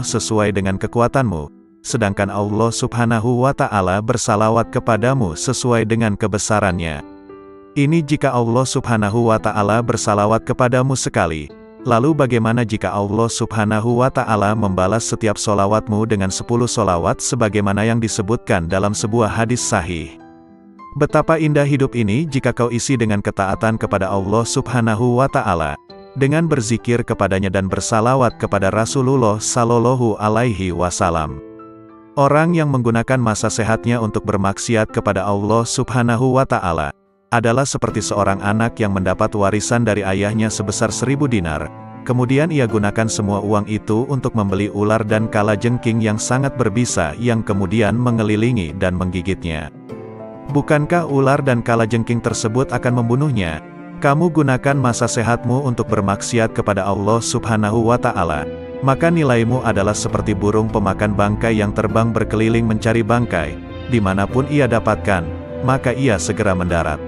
sesuai dengan kekuatanmu, sedangkan Allah Subhanahu wa Ta'ala bersalawat kepadamu sesuai dengan kebesarannya. Ini jika Allah Subhanahu wa Ta'ala bersalawat kepadamu sekali. Lalu bagaimana jika Allah Subhanahu wa Ta'ala membalas setiap solawatmu dengan 10 solawat sebagaimana yang disebutkan dalam sebuah hadis sahih? Betapa indah hidup ini jika kau isi dengan ketaatan kepada Allah Subhanahu wa Ta'ala, dengan berzikir kepadanya dan bersalawat kepada Rasulullah Sallallahu Alaihi Wasallam. Orang yang menggunakan masa sehatnya untuk bermaksiat kepada Allah Subhanahu wa Ta'ala adalah seperti seorang anak yang mendapat warisan dari ayahnya sebesar 1000 dinar, kemudian ia gunakan semua uang itu untuk membeli ular dan kalajengking yang sangat berbisa yang kemudian mengelilingi dan menggigitnya. Bukankah ular dan kalajengking tersebut akan membunuhnya? Kamu gunakan masa sehatmu untuk bermaksiat kepada Allah Subhanahu wa Ta'ala, maka nilaimu adalah seperti burung pemakan bangkai yang terbang berkeliling mencari bangkai. Dimanapun ia dapatkan, maka ia segera mendarat.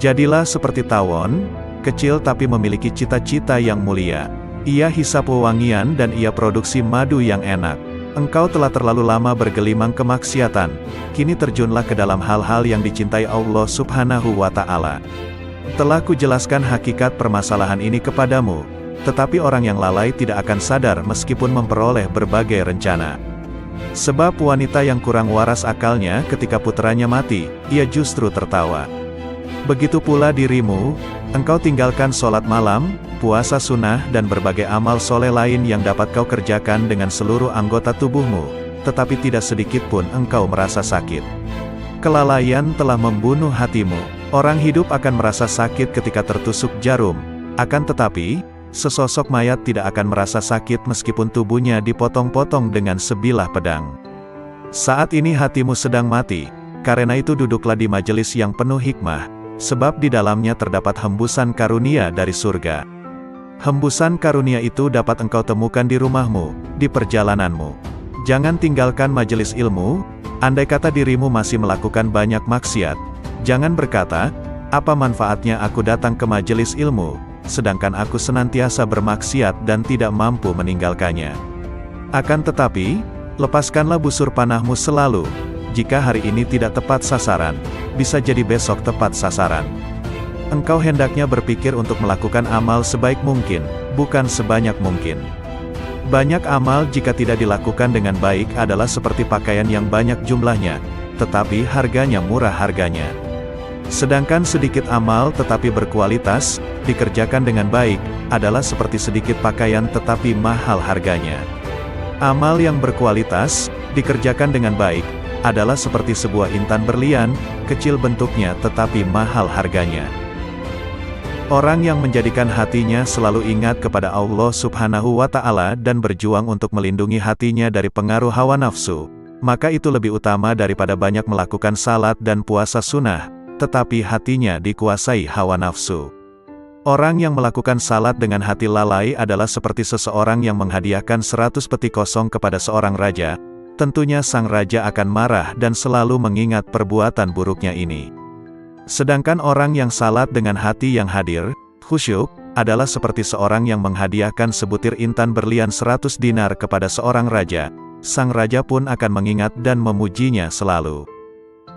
Jadilah seperti tawon, kecil tapi memiliki cita-cita yang mulia. Ia hisap wewangian dan ia produksi madu yang enak. Engkau telah terlalu lama bergelimang kemaksiatan, kini terjunlah ke dalam hal-hal yang dicintai Allah Subhanahu wa Ta'ala. Telah kujelaskan hakikat permasalahan ini kepadamu, tetapi orang yang lalai tidak akan sadar meskipun memperoleh berbagai rencana. Sebab wanita yang kurang waras akalnya ketika putranya mati, ia justru tertawa. Begitu pula dirimu, engkau tinggalkan sholat malam, puasa sunnah dan berbagai amal soleh lain yang dapat kau kerjakan dengan seluruh anggota tubuhmu, tetapi tidak sedikit pun engkau merasa sakit. Kelalaian telah membunuh hatimu. Orang hidup akan merasa sakit ketika tertusuk jarum, akan tetapi, sesosok mayat tidak akan merasa sakit meskipun tubuhnya dipotong-potong dengan sebilah pedang. Saat ini hatimu sedang mati, karena itu duduklah di majelis yang penuh hikmah, sebab di dalamnya terdapat hembusan karunia dari surga. Hembusan karunia itu dapat engkau temukan di rumahmu, di perjalananmu. Jangan tinggalkan majelis ilmu, andai kata dirimu masih melakukan banyak maksiat. Jangan berkata, apa manfaatnya aku datang ke majelis ilmu, sedangkan aku senantiasa bermaksiat dan tidak mampu meninggalkannya. Akan tetapi, lepaskanlah busur panahmu selalu. Jika hari ini tidak tepat sasaran, bisa jadi besok tepat sasaran. Engkau hendaknya berpikir untuk melakukan amal sebaik mungkin, bukan sebanyak mungkin. Banyak amal jika tidak dilakukan dengan baik adalah seperti pakaian yang banyak jumlahnya, tetapi harganya murah harganya. Sedangkan sedikit amal tetapi berkualitas, dikerjakan dengan baik, adalah seperti sedikit pakaian tetapi mahal harganya. Amal yang berkualitas, dikerjakan dengan baik, adalah seperti sebuah intan berlian, kecil bentuknya tetapi mahal harganya. Orang yang menjadikan hatinya selalu ingat kepada Allah Subhanahu wa Ta'ala dan berjuang untuk melindungi hatinya dari pengaruh hawa nafsu, maka itu lebih utama daripada banyak melakukan salat dan puasa sunnah, tetapi hatinya dikuasai hawa nafsu. Orang yang melakukan salat dengan hati lalai adalah seperti seseorang yang menghadiahkan 100 peti kosong kepada seorang raja. Tentunya sang raja akan marah dan selalu mengingat perbuatan buruknya ini. Sedangkan orang yang salat dengan hati yang hadir, khusyuk, adalah seperti seorang yang menghadiahkan sebutir intan berlian 100 dinar kepada seorang raja. Sang raja pun akan mengingat dan memujinya selalu.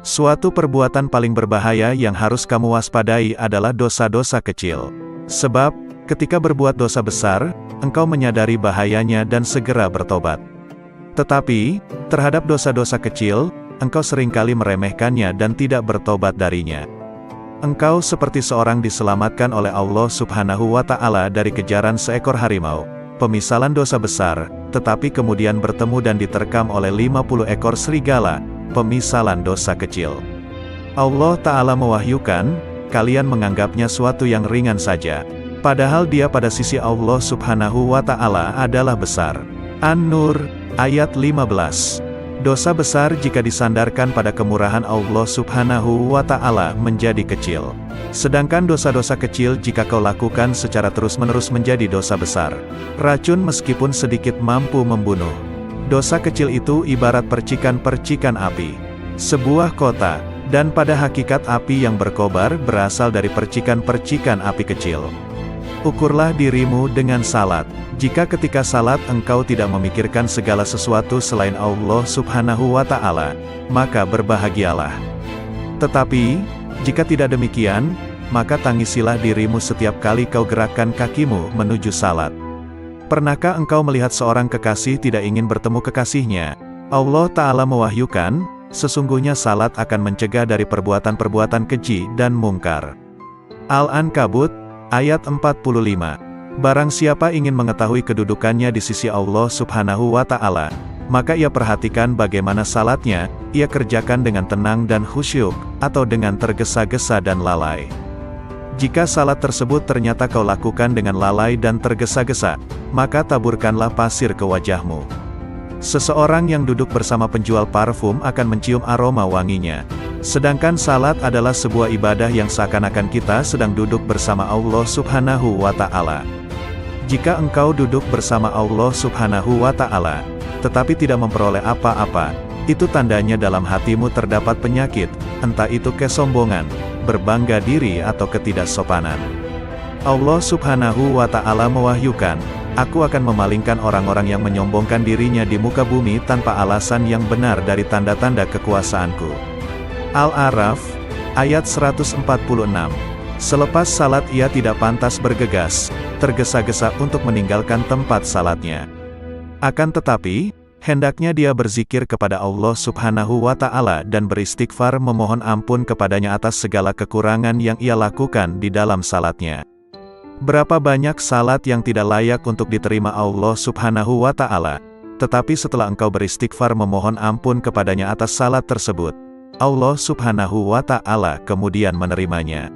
Suatu perbuatan paling berbahaya yang harus kamu waspadai adalah dosa-dosa kecil. Sebab, ketika berbuat dosa besar, engkau menyadari bahayanya dan segera bertobat. Tetapi, terhadap dosa-dosa kecil, engkau seringkali meremehkannya dan tidak bertobat darinya. Engkau seperti seorang diselamatkan oleh Allah Subhanahu wa Ta'ala dari kejaran seekor harimau, pemisalan dosa besar, tetapi kemudian bertemu dan diterkam oleh 50 ekor serigala, pemisalan dosa kecil. Allah Ta'ala mewahyukan, kalian menganggapnya suatu yang ringan saja, padahal dia pada sisi Allah Subhanahu wa Ta'ala adalah besar. An-Nur Ayat 15. Dosa besar jika disandarkan pada kemurahan Allah Subhanahu wa Ta'ala menjadi kecil. Sedangkan dosa-dosa kecil jika kau lakukan secara terus-menerus menjadi dosa besar. Racun meskipun sedikit mampu membunuh. Dosa kecil itu ibarat percikan-percikan api. Sebuah kota, dan pada hakikat api yang berkobar berasal dari percikan-percikan api kecil. Ukurlah dirimu dengan salat. Jika ketika salat engkau tidak memikirkan segala sesuatu selain Allah Subhanahu wa Ta'ala, maka berbahagialah. Tetapi, jika tidak demikian, maka tangisilah dirimu setiap kali kau gerakkan kakimu menuju salat. Pernahkah engkau melihat seorang kekasih tidak ingin bertemu kekasihnya? Allah Ta'ala mewahyukan, sesungguhnya salat akan mencegah dari perbuatan-perbuatan keji dan mungkar. Al-Ankabut, ayat 45. Barang siapa ingin mengetahui kedudukannya di sisi Allah Subhanahu wa Ta'ala, maka ia perhatikan bagaimana salatnya, ia kerjakan dengan tenang dan khusyuk, atau dengan tergesa-gesa dan lalai. Jika salat tersebut ternyata kau lakukan dengan lalai dan tergesa-gesa, maka taburkanlah pasir ke wajahmu. Seseorang yang duduk bersama penjual parfum akan mencium aroma wanginya. Sedangkan salat adalah sebuah ibadah yang seakan-akan kita sedang duduk bersama Allah Subhanahu wa Ta'ala. Jika engkau duduk bersama Allah Subhanahu wa Ta'ala, tetapi tidak memperoleh apa-apa, itu tandanya dalam hatimu terdapat penyakit, entah itu kesombongan, berbangga diri atau ketidaksopanan. Allah Subhanahu wa Ta'ala mewahyukan, Aku akan memalingkan orang-orang yang menyombongkan dirinya di muka bumi tanpa alasan yang benar dari tanda-tanda kekuasaanku. Al-A'raf, ayat 146. Selepas salat ia tidak pantas bergegas, tergesa-gesa untuk meninggalkan tempat salatnya. Akan tetapi, hendaknya dia berzikir kepada Allah Subhanahu wa Ta'ala dan beristighfar memohon ampun kepadanya atas segala kekurangan yang ia lakukan di dalam salatnya. Berapa banyak salat yang tidak layak untuk diterima Allah Subhanahu wa Ta'ala, tetapi setelah engkau beristighfar memohon ampun kepadanya atas salat tersebut, Allah Subhanahu wa Ta'ala kemudian menerimanya.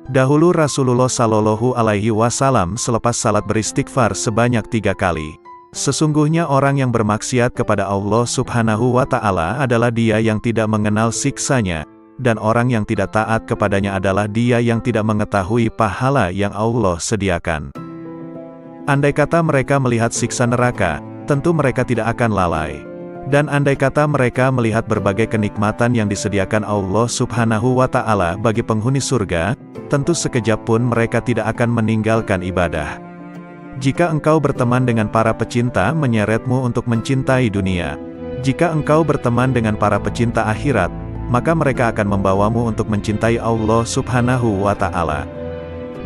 Dahulu Rasulullah Shallallahu Alaihi Wasallam selepas salat beristighfar sebanyak 3 kali. Sesungguhnya orang yang bermaksiat kepada Allah Subhanahu wa Ta'ala adalah dia yang tidak mengenal siksanya, dan orang yang tidak taat kepadanya adalah dia yang tidak mengetahui pahala yang Allah sediakan. Andai kata mereka melihat siksa neraka, tentu mereka tidak akan lalai. Dan andai kata mereka melihat berbagai kenikmatan yang disediakan Allah Subhanahu wa Ta'ala bagi penghuni surga, tentu sekejap pun mereka tidak akan meninggalkan ibadah. Jika engkau berteman dengan para pecinta menyeretmu untuk mencintai dunia. Jika engkau berteman dengan para pecinta akhirat, maka mereka akan membawamu untuk mencintai Allah Subhanahu wa Ta'ala.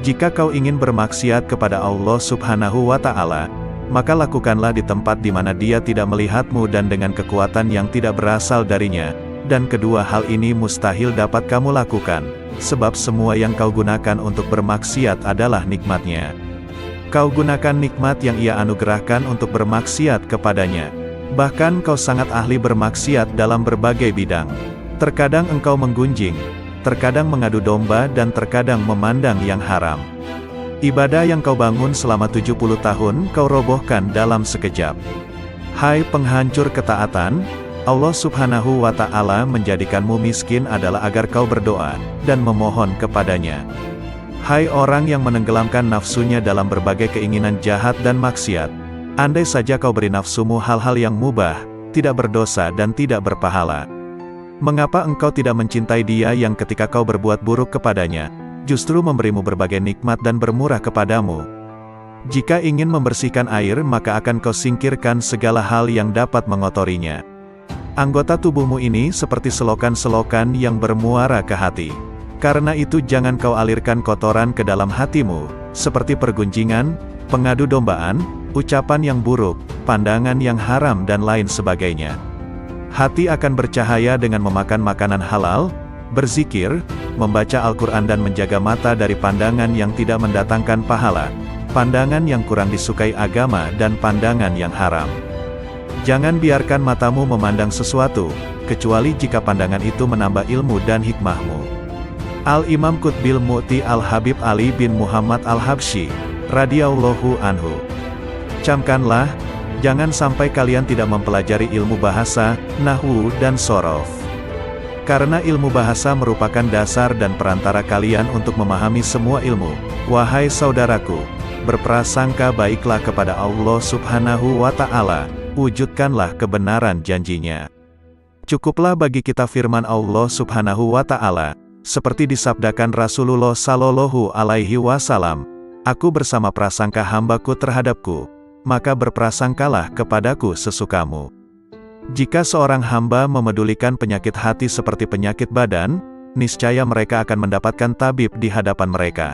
Jika kau ingin bermaksiat kepada Allah Subhanahu wa Ta'ala, maka lakukanlah di tempat di mana Dia tidak melihatmu dan dengan kekuatan yang tidak berasal darinya, dan kedua hal ini mustahil dapat kamu lakukan, sebab semua yang kau gunakan untuk bermaksiat adalah nikmatnya. Kau gunakan nikmat yang Ia anugerahkan untuk bermaksiat kepadanya. Bahkan kau sangat ahli bermaksiat dalam berbagai bidang. Terkadang engkau menggunjing, terkadang mengadu domba dan terkadang memandang yang haram. Ibadah yang kau bangun selama 70 tahun kau robohkan dalam sekejap. Hai penghancur ketaatan, Allah Subhanahu wa Ta'ala menjadikanmu miskin adalah agar kau berdoa dan memohon kepadanya. Hai orang yang menenggelamkan nafsunya dalam berbagai keinginan jahat dan maksiat, andai saja kau beri nafsumu hal-hal yang mubah, tidak berdosa dan tidak berpahala. Mengapa engkau tidak mencintai Dia yang ketika kau berbuat buruk kepadanya, justru memberimu berbagai nikmat dan bermurah kepadamu? Jika ingin membersihkan air maka akan kau singkirkan segala hal yang dapat mengotorinya. Anggota tubuhmu ini seperti selokan-selokan yang bermuara ke hati. Karena itu jangan kau alirkan kotoran ke dalam hatimu, seperti pergunjingan, pengadu dombaan, ucapan yang buruk, pandangan yang haram dan lain sebagainya. Hati akan bercahaya dengan memakan makanan halal, berzikir, membaca Al-Quran dan menjaga mata dari pandangan yang tidak mendatangkan pahala, pandangan yang kurang disukai agama dan pandangan yang haram. Jangan biarkan matamu memandang sesuatu, kecuali jika pandangan itu menambah ilmu dan hikmahmu. Al-Imam Qutbil Mu'ti Al-Habib Ali bin Muhammad Al-Habsyi, radhiyallahu anhu. Camkanlah, jangan sampai kalian tidak mempelajari ilmu bahasa, nahwu dan shorof. Karena ilmu bahasa merupakan dasar dan perantara kalian untuk memahami semua ilmu. Wahai saudaraku, berprasangka baiklah kepada Allah Subhanahu wa Ta'ala, wujudkanlah kebenaran janjinya. Cukuplah bagi kita firman Allah Subhanahu wa Ta'ala, seperti disabdakan Rasulullah Shallallahu Alaihi Wasallam, Aku bersama prasangka hambaku terhadapku, maka berprasangkalah kepadaku sesukamu. Jika seorang hamba memedulikan penyakit hati seperti penyakit badan, niscaya mereka akan mendapatkan tabib di hadapan mereka.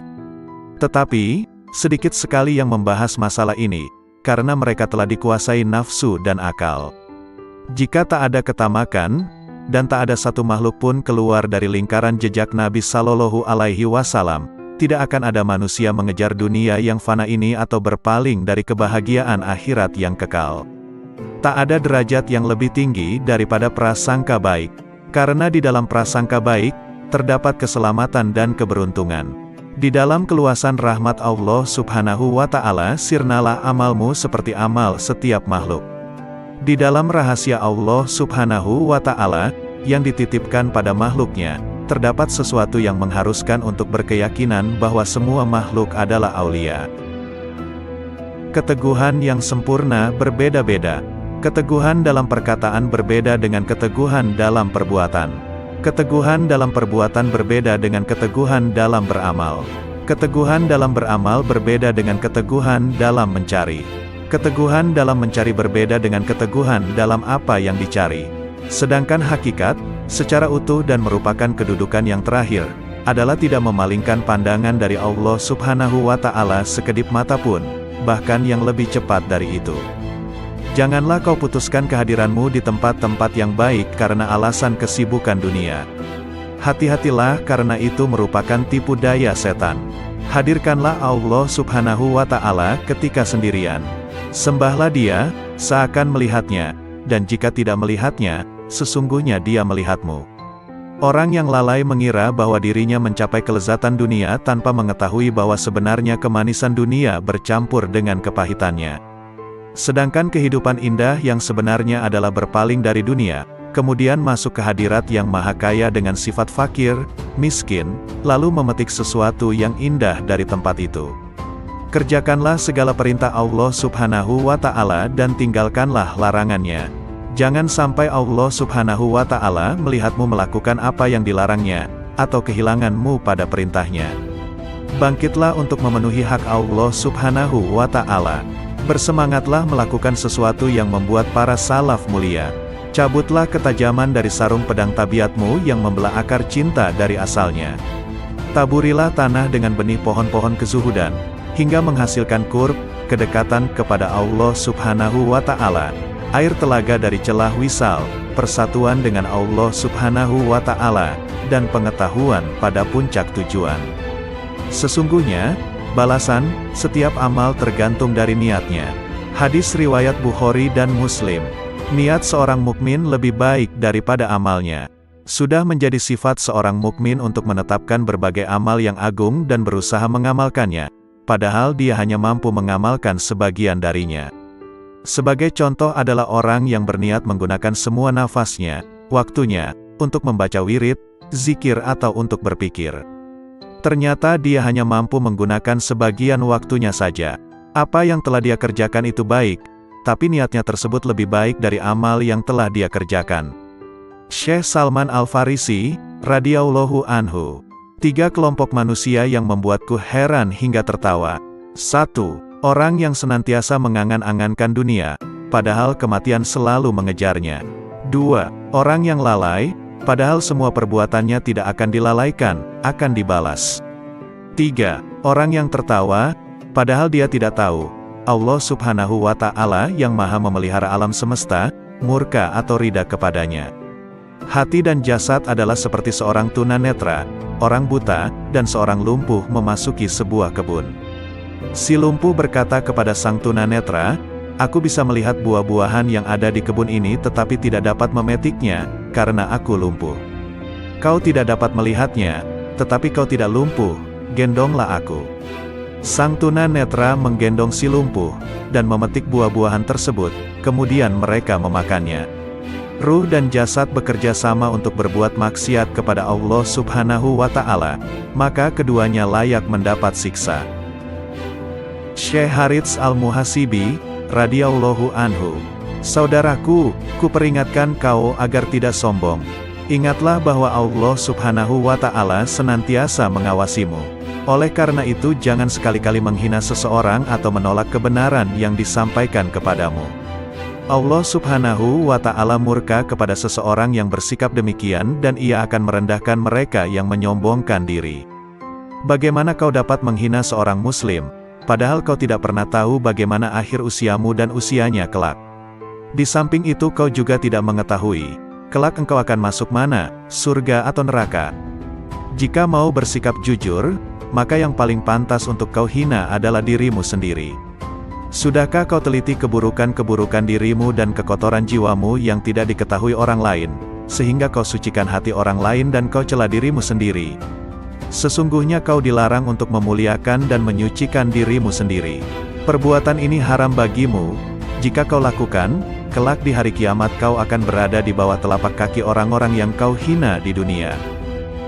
Tetapi, sedikit sekali yang membahas masalah ini, karena mereka telah dikuasai nafsu dan akal. Jika tak ada ketamakan, dan tak ada satu makhluk pun keluar dari lingkaran jejak Nabi Sallallahu Alaihi Wasallam, tidak akan ada manusia mengejar dunia yang fana ini atau berpaling dari kebahagiaan akhirat yang kekal. Tak ada derajat yang lebih tinggi daripada prasangka baik, karena di dalam prasangka baik, terdapat keselamatan dan keberuntungan. Di dalam keluasan rahmat Allah Subhanahu wa Ta'ala, sirnalah amalmu seperti amal setiap makhluk. Di dalam rahasia Allah Subhanahu wa Ta'ala, yang dititipkan pada makhluknya, terdapat sesuatu yang mengharuskan untuk berkeyakinan bahwa semua makhluk adalah aulia. Keteguhan yang sempurna berbeda-beda. Keteguhan dalam perkataan berbeda dengan keteguhan dalam perbuatan. Keteguhan dalam perbuatan berbeda dengan keteguhan dalam beramal. Keteguhan dalam beramal berbeda dengan keteguhan dalam mencari. Keteguhan dalam mencari berbeda dengan keteguhan dalam apa yang dicari. Sedangkan hakikat, secara utuh dan merupakan kedudukan yang terakhir, adalah tidak memalingkan pandangan dari Allah Subhanahu wa Ta'ala sekedip mata pun, bahkan yang lebih cepat dari itu. Janganlah kau putuskan kehadiranmu di tempat-tempat yang baik karena alasan kesibukan dunia. Hati-hatilah karena itu merupakan tipu daya setan. Hadirkanlah Allah Subhanahu wa Ta'ala ketika sendirian. Sembahlah Dia, seakan melihatnya, dan jika tidak melihatnya, sesungguhnya Dia melihatmu. Orang yang lalai mengira bahwa dirinya mencapai kelezatan dunia tanpa mengetahui bahwa sebenarnya kemanisan dunia bercampur dengan kepahitannya. Sedangkan kehidupan indah yang sebenarnya adalah berpaling dari dunia, kemudian masuk ke hadirat yang maha kaya dengan sifat fakir, miskin, lalu memetik sesuatu yang indah dari tempat itu. Kerjakanlah segala perintah Allah Subhanahu wa Ta'ala dan tinggalkanlah larangannya. Jangan sampai Allah Subhanahu wa Ta'ala melihatmu melakukan apa yang dilarangnya, atau kehilanganmu pada perintahnya. Bangkitlah untuk memenuhi hak Allah Subhanahu wa Ta'ala. Bersemangatlah melakukan sesuatu yang membuat para salaf mulia. Cabutlah ketajaman dari sarung pedang tabiatmu yang membelah akar cinta dari asalnya. Taburilah tanah dengan benih pohon-pohon kezuhudan, hingga menghasilkan qurb, kedekatan kepada Allah Subhanahu wa Ta'ala. Air telaga dari celah wisal, persatuan dengan Allah Subhanahu wa Ta'ala, dan pengetahuan pada puncak tujuan. Sesungguhnya, balasan setiap amal tergantung dari niatnya. Hadis riwayat Bukhari dan Muslim. Niat seorang mukmin lebih baik daripada amalnya. Sudah menjadi sifat seorang mukmin untuk menetapkan berbagai amal yang agung dan berusaha mengamalkannya, padahal dia hanya mampu mengamalkan sebagian darinya. Sebagai contoh adalah orang yang berniat menggunakan semua nafasnya, waktunya, untuk membaca wirid, zikir atau untuk berpikir. Ternyata dia hanya mampu menggunakan sebagian waktunya saja. Apa yang telah dia kerjakan itu baik, tapi niatnya tersebut lebih baik dari amal yang telah dia kerjakan. Syekh Salman Al-Farisi, radhiyallahu anhu. 3 kelompok manusia yang membuatku heran hingga tertawa. 1. Orang yang senantiasa mengangan-angankan dunia, padahal kematian selalu mengejarnya. 2. Orang yang lalai, padahal semua perbuatannya tidak akan dilalaikan, akan dibalas. 3. Orang yang tertawa, padahal dia tidak tahu, Allah Subhanahu wa Ta'ala yang maha memelihara alam semesta, murka atau ridha kepadanya. Hati dan jasad adalah seperti seorang tunanetra, orang buta, dan seorang lumpuh memasuki sebuah kebun. Si lumpuh berkata kepada sang tunanetra, "Aku bisa melihat buah-buahan yang ada di kebun ini tetapi tidak dapat memetiknya, karena aku lumpuh. Kau tidak dapat melihatnya, tetapi kau tidak lumpuh, gendonglah aku." Sang tunanetra menggendong si lumpuh, dan memetik buah-buahan tersebut, kemudian mereka memakannya. Ruh dan jasad bekerja sama untuk berbuat maksiat kepada Allah Subhanahu wa Ta'ala, maka keduanya layak mendapat siksa. Syekh Harits Al-Muhasibi, radhiyallahu anhu. Saudaraku, kuperingatkan kau agar tidak sombong. Ingatlah bahwa Allah Subhanahu wa Ta'ala senantiasa mengawasimu. Oleh karena itu jangan sekali-kali menghina seseorang atau menolak kebenaran yang disampaikan kepadamu. Allah Subhanahu wa Ta'ala murka kepada seseorang yang bersikap demikian dan Ia akan merendahkan mereka yang menyombongkan diri. Bagaimana kau dapat menghina seorang muslim, padahal kau tidak pernah tahu bagaimana akhir usiamu dan usianya kelak? Di samping itu kau juga tidak mengetahui, kelak engkau akan masuk mana, surga atau neraka. Jika mau bersikap jujur, maka yang paling pantas untuk kau hina adalah dirimu sendiri. Sudahkah kau teliti keburukan-keburukan dirimu dan kekotoran jiwamu yang tidak diketahui orang lain, sehingga kau sucikan hati orang lain dan kau cela dirimu sendiri? Sesungguhnya kau dilarang untuk memuliakan dan menyucikan dirimu sendiri. Perbuatan ini haram bagimu. Jika kau lakukan, kelak di hari kiamat kau akan berada di bawah telapak kaki orang-orang yang kau hina di dunia.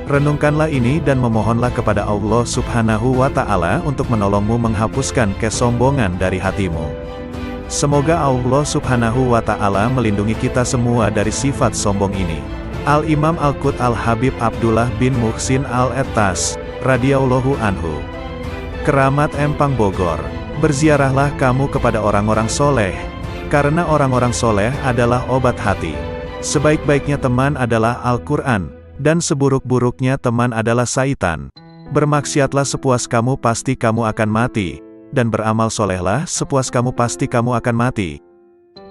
Renungkanlah ini dan memohonlah kepada Allah Subhanahu wa Ta'ala untuk menolongmu menghapuskan kesombongan dari hatimu. Semoga Allah Subhanahu wa Ta'ala melindungi kita semua dari sifat sombong ini. Al-Imam Al-Qut Al-Habib Abdullah bin Muhsin Al-Ettas, radhiyallahu anhu. Keramat Empang Bogor. Berziarahlah kamu kepada orang-orang soleh, karena orang-orang soleh adalah obat hati. Sebaik-baiknya teman adalah Al-Quran, dan seburuk-buruknya teman adalah syaitan. Bermaksiatlah sepuas kamu pasti kamu akan mati, dan beramal solehlah sepuas kamu pasti kamu akan mati.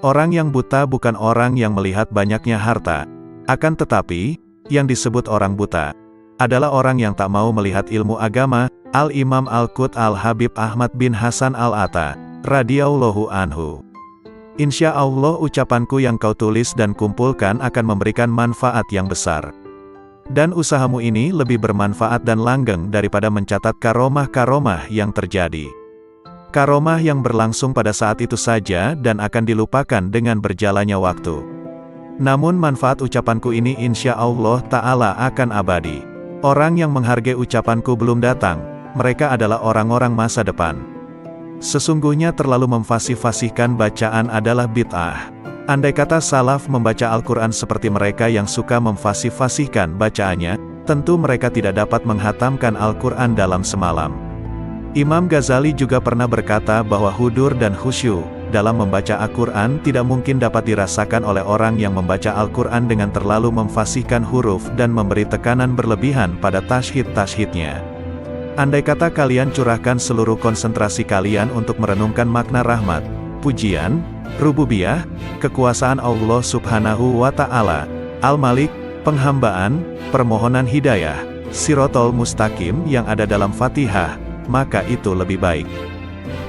Orang yang buta bukan orang yang melihat banyaknya harta, akan tetapi, yang disebut orang buta, adalah orang yang tak mau melihat ilmu agama. Al-Imam Al-Qut Al-Habib Ahmad bin Hasan Al-Atta, radhiyallahu anhu. Insya Allah ucapanku yang kau tulis dan kumpulkan akan memberikan manfaat yang besar. Dan usahamu ini lebih bermanfaat dan langgeng daripada mencatat karomah-karomah yang terjadi. Karomah yang berlangsung pada saat itu saja dan akan dilupakan dengan berjalannya waktu. Namun manfaat ucapanku ini insya Allah Ta'ala akan abadi. Orang yang menghargai ucapanku belum datang, mereka adalah orang-orang masa depan. Sesungguhnya terlalu memfasih-fasihkan bacaan adalah bid'ah. Andai kata salaf membaca Al-Quran seperti mereka yang suka memfasih-fasihkan bacaannya, tentu mereka tidak dapat menghatamkan Al-Quran dalam semalam. Imam Ghazali juga pernah berkata bahwa hudur dan khusyuk dalam membaca Al-Quran tidak mungkin dapat dirasakan oleh orang yang membaca Al-Quran dengan terlalu memfasihkan huruf dan memberi tekanan berlebihan pada tashdid-tashdidnya. Andai kata kalian curahkan seluruh konsentrasi kalian untuk merenungkan makna rahmat, pujian, rububiyah, kekuasaan Allah Subhanahu wa Ta'ala, Al-Malik, penghambaan, permohonan hidayah, Sirotol Mustaqim yang ada dalam Fatihah, maka itu lebih baik.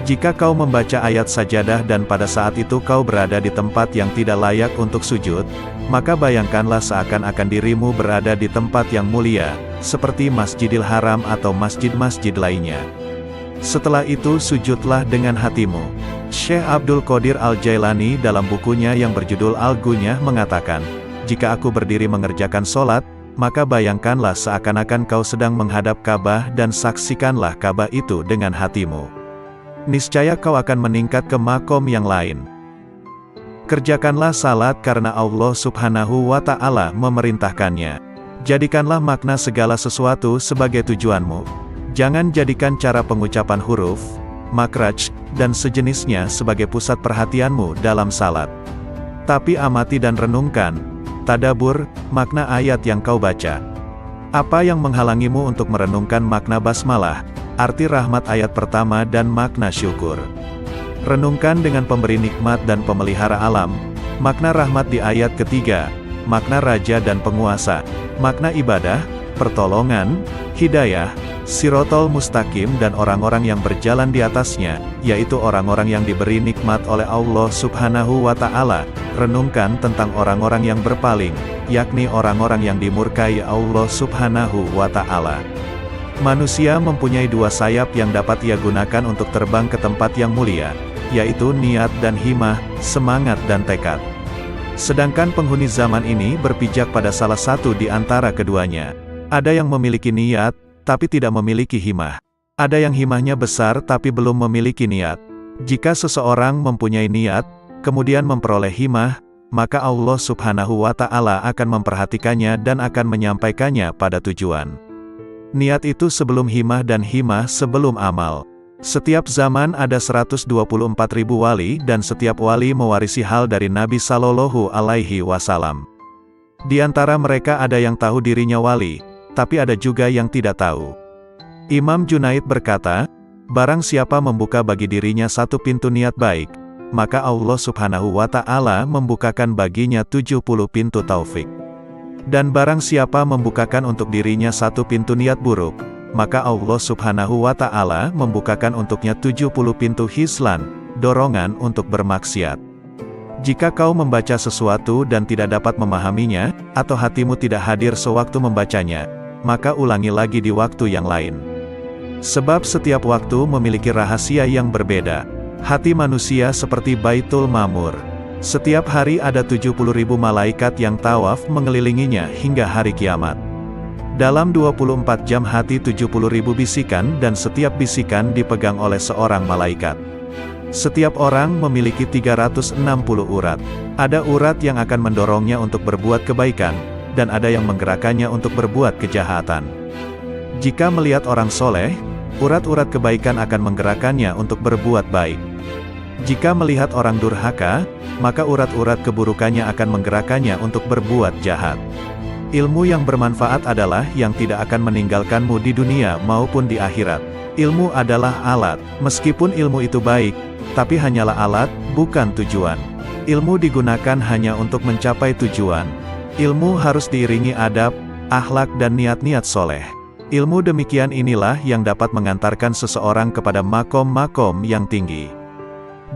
Jika kau membaca ayat sajadah dan pada saat itu kau berada di tempat yang tidak layak untuk sujud, maka bayangkanlah seakan-akan dirimu berada di tempat yang mulia, seperti Masjidil Haram atau masjid-masjid lainnya. Setelah itu sujudlah dengan hatimu. Syekh Abdul Qadir Al-Jailani dalam bukunya yang berjudul Al-Gunyah mengatakan, jika aku berdiri mengerjakan sholat, maka bayangkanlah seakan-akan kau sedang menghadap Ka'bah dan saksikanlah Ka'bah itu dengan hatimu. Niscaya kau akan meningkat ke makom yang lain. Kerjakanlah salat karena Allah Subhanahu wa Ta'ala memerintahkannya. Jadikanlah makna segala sesuatu sebagai tujuanmu. Jangan jadikan cara pengucapan huruf, makraj, dan sejenisnya sebagai pusat perhatianmu dalam salat. Tapi amati dan renungkan, tadabur, makna ayat yang kau baca. Apa yang menghalangimu untuk merenungkan makna basmalah, arti rahmat ayat pertama dan makna syukur? Renungkan dengan pemberi nikmat dan pemelihara alam, makna rahmat di ayat ketiga, makna raja dan penguasa, makna ibadah, pertolongan, hidayah, Sirotol Mustaqim dan orang-orang yang berjalan di atasnya, yaitu orang-orang yang diberi nikmat oleh Allah Subhanahu wa Ta'ala. Renungkan tentang orang-orang yang berpaling, yakni orang-orang yang dimurkai Allah Subhanahu wa Ta'ala. Manusia mempunyai dua sayap yang dapat ia gunakan untuk terbang ke tempat yang mulia, yaitu niat dan himmah, semangat dan tekad. Sedangkan penghuni zaman ini berpijak pada salah satu di antara keduanya. Ada yang memiliki niat, tapi tidak memiliki himmah. Ada yang himmahnya besar tapi belum memiliki niat. Jika seseorang mempunyai niat, kemudian memperoleh himmah, maka Allah Subhanahu wa Ta'ala akan memperhatikannya dan akan menyampaikannya pada tujuan. Niat itu sebelum himah dan himah sebelum amal. Setiap zaman ada 124.000 wali dan setiap wali mewarisi hal dari Nabi Shallallahu Alaihi Wasallam. Di antara mereka ada yang tahu dirinya wali, tapi ada juga yang tidak tahu. Imam Junaid berkata, barang siapa membuka bagi dirinya satu pintu niat baik, maka Allah Subhanahu wa Ta'ala membukakan baginya 70 pintu taufik. Dan barang siapa membukakan untuk dirinya satu pintu niat buruk, maka Allah Subhanahu wa Ta'ala membukakan untuknya 70 pintu hislan, dorongan untuk bermaksiat. Jika kau membaca sesuatu dan tidak dapat memahaminya, atau hatimu tidak hadir sewaktu membacanya, maka ulangi lagi di waktu yang lain. Sebab setiap waktu memiliki rahasia yang berbeda. Hati manusia seperti Baitul Ma'mur. Setiap hari ada 70.000 malaikat yang tawaf mengelilinginya hingga hari kiamat. Dalam 24 jam hati 70.000 bisikan dan setiap bisikan dipegang oleh seorang malaikat. Setiap orang memiliki 360 urat. Ada urat yang akan mendorongnya untuk berbuat kebaikan, dan ada yang menggerakkannya untuk berbuat kejahatan. Jika melihat orang soleh, urat-urat kebaikan akan menggerakkannya untuk berbuat baik. Jika melihat orang durhaka, maka urat-urat keburukannya akan menggerakkannya untuk berbuat jahat. Ilmu yang bermanfaat adalah yang tidak akan meninggalkanmu di dunia maupun di akhirat. Ilmu adalah alat, meskipun ilmu itu baik, tapi hanyalah alat, bukan tujuan. Ilmu digunakan hanya untuk mencapai tujuan. Ilmu harus diiringi adab, akhlak dan niat-niat soleh. Ilmu demikian inilah yang dapat mengantarkan seseorang kepada makom-makom yang tinggi.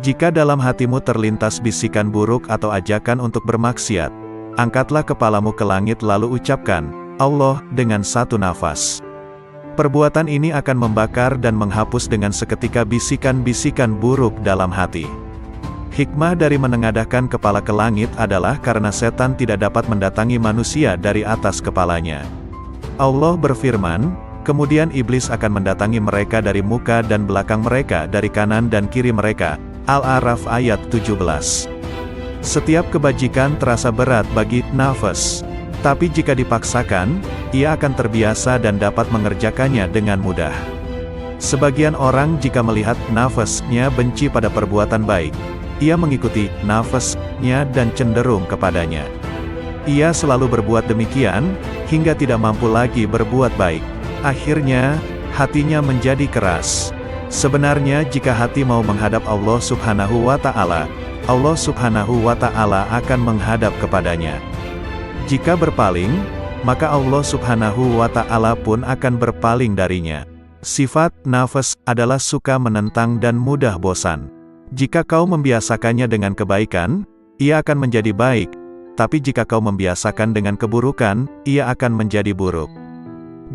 Jika dalam hatimu terlintas bisikan buruk atau ajakan untuk bermaksiat, angkatlah kepalamu ke langit lalu ucapkan, Allah, dengan satu nafas. Perbuatan ini akan membakar dan menghapus dengan seketika bisikan-bisikan buruk dalam hati. Hikmah dari menengadahkan kepala ke langit adalah karena setan tidak dapat mendatangi manusia dari atas kepalanya. Allah berfirman, kemudian iblis akan mendatangi mereka dari muka dan belakang mereka dari kanan dan kiri mereka. Al-A'raf ayat 17. Setiap kebajikan terasa berat bagi nafas. Tapi jika dipaksakan, ia akan terbiasa dan dapat mengerjakannya dengan mudah. Sebagian orang jika melihat nafasnya benci pada perbuatan baik, ia mengikuti nafasnya dan cenderung kepadanya. Ia selalu berbuat demikian, hingga tidak mampu lagi berbuat baik. Akhirnya, hatinya menjadi keras. Sebenarnya jika hati mau menghadap Allah Subhanahu wa Ta'ala, Allah Subhanahu wa Ta'ala akan menghadap kepadanya. Jika berpaling, maka Allah Subhanahu wa Ta'ala pun akan berpaling darinya. Sifat nafas adalah suka menentang dan mudah bosan. Jika kau membiasakannya dengan kebaikan, ia akan menjadi baik, tapi jika kau membiasakan dengan keburukan, ia akan menjadi buruk.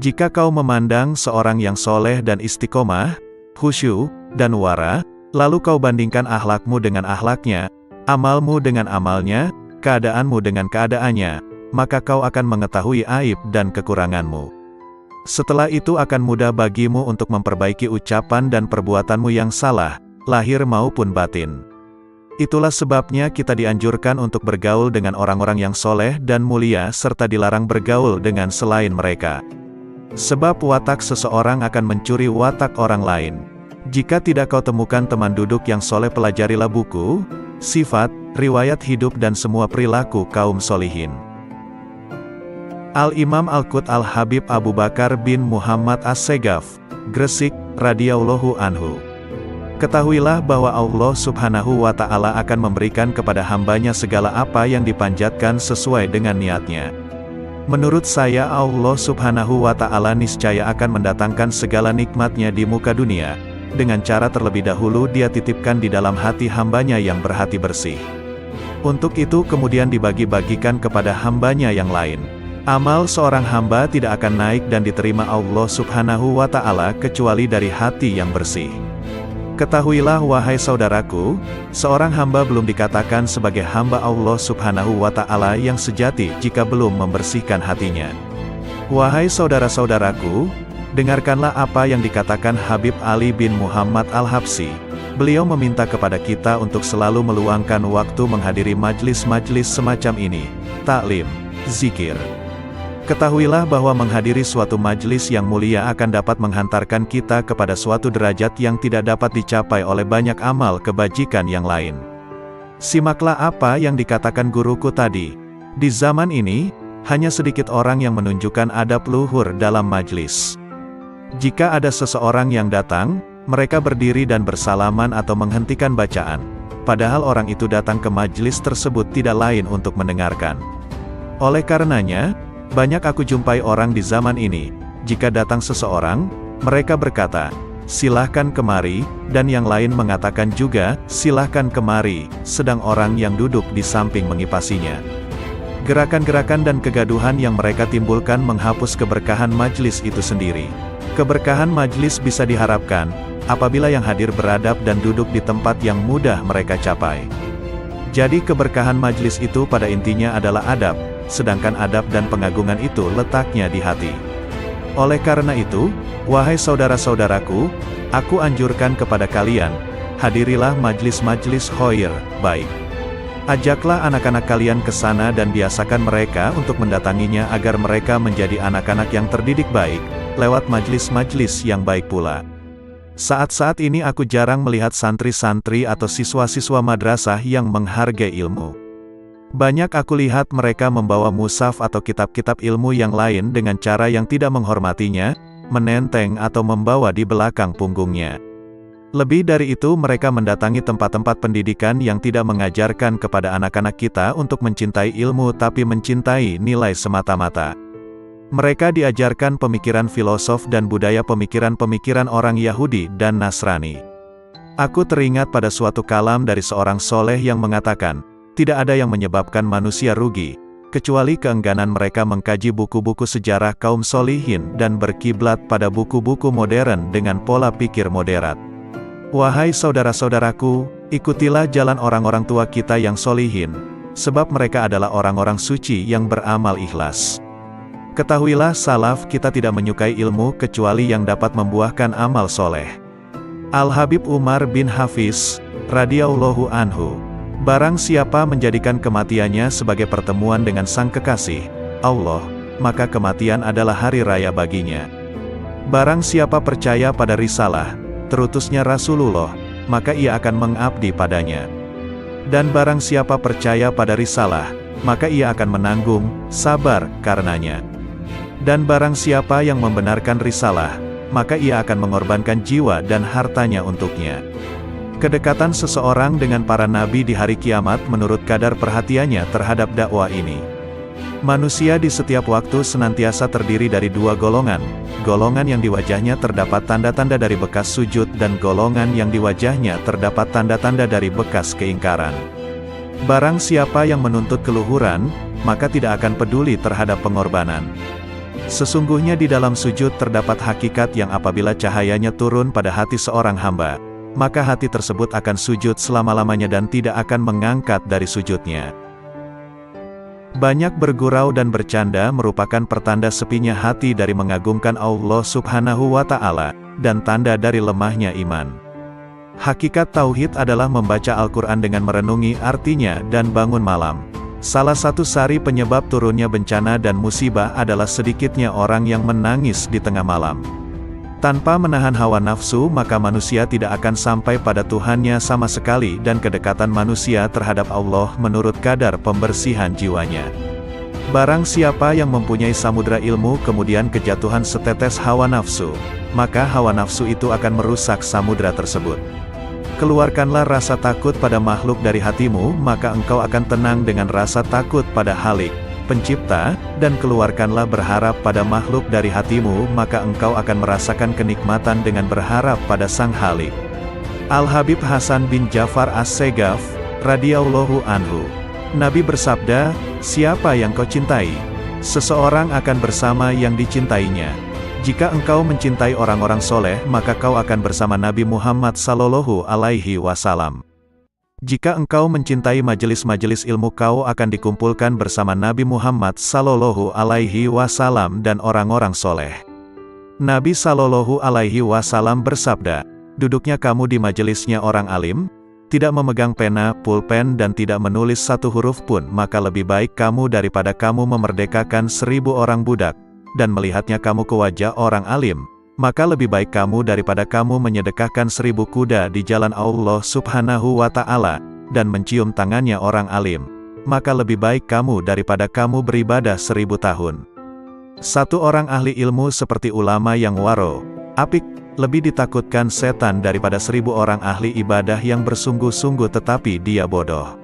Jika kau memandang seorang yang soleh dan istiqomah, khusyuk, dan wara, lalu kau bandingkan akhlakmu dengan akhlaknya, amalmu dengan amalnya, keadaanmu dengan keadaannya, maka kau akan mengetahui aib dan kekuranganmu. Setelah itu akan mudah bagimu untuk memperbaiki ucapan dan perbuatanmu yang salah, lahir maupun batin. Itulah sebabnya kita dianjurkan untuk bergaul dengan orang-orang yang soleh dan mulia serta dilarang bergaul dengan selain mereka. Sebab watak seseorang akan mencuri watak orang lain. Jika tidak kau temukan teman duduk yang soleh, pelajarilah buku, sifat, riwayat hidup dan semua perilaku kaum solihin. Al-Imam Al-Qut Al-Habib Abu Bakar bin Muhammad As-Segaf, Gresik, radhiyallahu anhu. Ketahuilah bahwa Allah Subhanahu wa Ta'ala akan memberikan kepada hambanya segala apa yang dipanjatkan sesuai dengan niatnya. Menurut saya Allah Subhanahu wa Ta'ala niscaya akan mendatangkan segala nikmatnya di muka dunia, dengan cara terlebih dahulu dia titipkan di dalam hati hambanya yang berhati bersih. Untuk itu kemudian dibagi-bagikan kepada hambanya yang lain. Amal seorang hamba tidak akan naik dan diterima Allah Subhanahu wa Ta'ala kecuali dari hati yang bersih. Ketahuilah wahai saudaraku, seorang hamba belum dikatakan sebagai hamba Allah Subhanahu wa Ta'ala yang sejati jika belum membersihkan hatinya. Wahai saudara-saudaraku, dengarkanlah apa yang dikatakan Habib Ali bin Muhammad Al-Habsyi. Beliau meminta kepada kita untuk selalu meluangkan waktu menghadiri majlis-majlis semacam ini, taklim, zikir. Ketahuilah bahwa menghadiri suatu majelis yang mulia akan dapat menghantarkan kita kepada suatu derajat yang tidak dapat dicapai oleh banyak amal kebajikan yang lain. Simaklah apa yang dikatakan guruku tadi. Di zaman ini, hanya sedikit orang yang menunjukkan adab luhur dalam majelis. Jika ada seseorang yang datang, mereka berdiri dan bersalaman atau menghentikan bacaan, padahal orang itu datang ke majelis tersebut tidak lain untuk mendengarkan. Oleh karenanya, banyak aku jumpai orang di zaman ini, jika datang seseorang, mereka berkata, "Silahkan kemari," dan yang lain mengatakan juga, "Silahkan kemari," sedang orang yang duduk di samping mengipasinya. Gerakan-gerakan dan kegaduhan yang mereka timbulkan menghapus keberkahan majelis itu sendiri. Keberkahan majelis bisa diharapkan, apabila yang hadir beradab dan duduk di tempat yang mudah mereka capai. Jadi keberkahan majelis itu pada intinya adalah adab, sedangkan adab dan pengagungan itu letaknya di hati. Oleh karena itu, wahai saudara-saudaraku, aku anjurkan kepada kalian, hadirilah majelis-majelis khair, baik. Ajaklah anak-anak kalian ke sana dan biasakan mereka untuk mendatanginya agar mereka menjadi anak-anak yang terdidik baik, lewat majelis-majelis yang baik pula. Saat-saat ini aku jarang melihat santri-santri atau siswa-siswa madrasah yang menghargai ilmu. Banyak aku lihat mereka membawa mushaf atau kitab-kitab ilmu yang lain dengan cara yang tidak menghormatinya, menenteng atau membawa di belakang punggungnya. Lebih dari itu, mereka mendatangi tempat-tempat pendidikan yang tidak mengajarkan kepada anak-anak kita untuk mencintai ilmu tapi mencintai nilai semata-mata. Mereka diajarkan pemikiran filosof dan budaya pemikiran-pemikiran orang Yahudi dan Nasrani. Aku teringat pada suatu kalam dari seorang soleh yang mengatakan, tidak ada yang menyebabkan manusia rugi, kecuali keengganan mereka mengkaji buku-buku sejarah kaum solihin dan berkiblat pada buku-buku modern dengan pola pikir moderat. Wahai saudara-saudaraku, ikutilah jalan orang-orang tua kita yang solihin, sebab mereka adalah orang-orang suci yang beramal ikhlas. Ketahuilah salaf kita tidak menyukai ilmu kecuali yang dapat membuahkan amal soleh. Al-Habib Umar bin Hafiz, radhiyallahu anhu, barang siapa menjadikan kematiannya sebagai pertemuan dengan sang kekasih, Allah, maka kematian adalah hari raya baginya. Barang siapa percaya pada risalah, terutusnya Rasulullah, maka ia akan mengabdi padanya. Dan barang siapa percaya pada risalah, maka ia akan menanggung, sabar, karenanya. Dan barang siapa yang membenarkan risalah, maka ia akan mengorbankan jiwa dan hartanya untuknya. Kedekatan seseorang dengan para nabi di hari kiamat menurut kadar perhatiannya terhadap dakwah ini. Manusia di setiap waktu senantiasa terdiri dari dua golongan, golongan yang di wajahnya terdapat tanda-tanda dari bekas sujud dan golongan yang di wajahnya terdapat tanda-tanda dari bekas keingkaran. Barang siapa yang menuntut keluhuran, maka tidak akan peduli terhadap pengorbanan. Sesungguhnya di dalam sujud terdapat hakikat yang apabila cahayanya turun pada hati seorang hamba, maka hati tersebut akan sujud selama-lamanya dan tidak akan mengangkat dari sujudnya. Banyak bergurau dan bercanda merupakan pertanda sepinya hati dari mengagungkan Allah Subhanahu wa Ta'ala, dan tanda dari lemahnya iman. Hakikat tauhid adalah membaca Al-Quran dengan merenungi artinya dan bangun malam. Salah satu sari penyebab turunnya bencana dan musibah adalah sedikitnya orang yang menangis di tengah malam. Tanpa menahan hawa nafsu maka manusia tidak akan sampai pada Tuhannya sama sekali dan kedekatan manusia terhadap Allah menurut kadar pembersihan jiwanya. Barang siapa yang mempunyai samudra ilmu kemudian kejatuhan setetes hawa nafsu, maka hawa nafsu itu akan merusak samudra tersebut. Keluarkanlah rasa takut pada makhluk dari hatimu, maka engkau akan tenang dengan rasa takut pada Khalik, Pencipta, dan keluarkanlah berharap pada makhluk dari hatimu, maka engkau akan merasakan kenikmatan dengan berharap pada Sang Khalik. Al-Habib Hasan bin Ja'far As-Segaf, radhiyallahu anhu, Nabi bersabda, siapa yang kau cintai? Seseorang akan bersama yang dicintainya. Jika engkau mencintai orang-orang soleh, maka kau akan bersama Nabi Muhammad sallallahu alaihi wasallam. Jika engkau mencintai majelis-majelis ilmu, kau akan dikumpulkan bersama Nabi Muhammad sallallahu alaihi wasallam dan orang-orang soleh. Nabi sallallahu alaihi wasallam bersabda, duduknya kamu di majelisnya orang alim, tidak memegang pena, pulpen dan tidak menulis satu huruf pun, maka lebih baik kamu daripada kamu memerdekakan 1000 orang budak, dan melihatnya kamu ke wajah orang alim, maka lebih baik kamu daripada kamu menyedekahkan 1000 kuda di jalan Allah Subhanahu wa Ta'ala, dan mencium tangannya orang alim, maka lebih baik kamu daripada kamu beribadah 1000 tahun. Satu orang ahli ilmu seperti ulama yang waro, apik, lebih ditakutkan setan daripada 1000 orang ahli ibadah yang bersungguh-sungguh tetapi dia bodoh.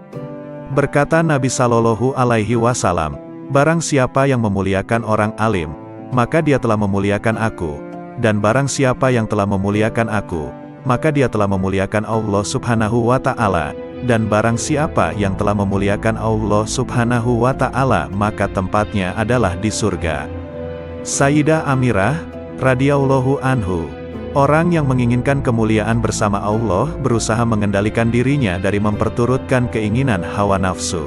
Berkata Nabi Shallallahu Alaihi Wasallam, barang siapa yang memuliakan orang alim, maka dia telah memuliakan aku, dan barang siapa yang telah memuliakan aku, maka dia telah memuliakan Allah Subhanahu wa Ta'ala, dan barang siapa yang telah memuliakan Allah Subhanahu wa Ta'ala, maka tempatnya adalah di surga. Sayyidah Amirah radhiyallahu anhu, orang yang menginginkan kemuliaan bersama Allah berusaha mengendalikan dirinya dari memperturutkan keinginan hawa nafsu.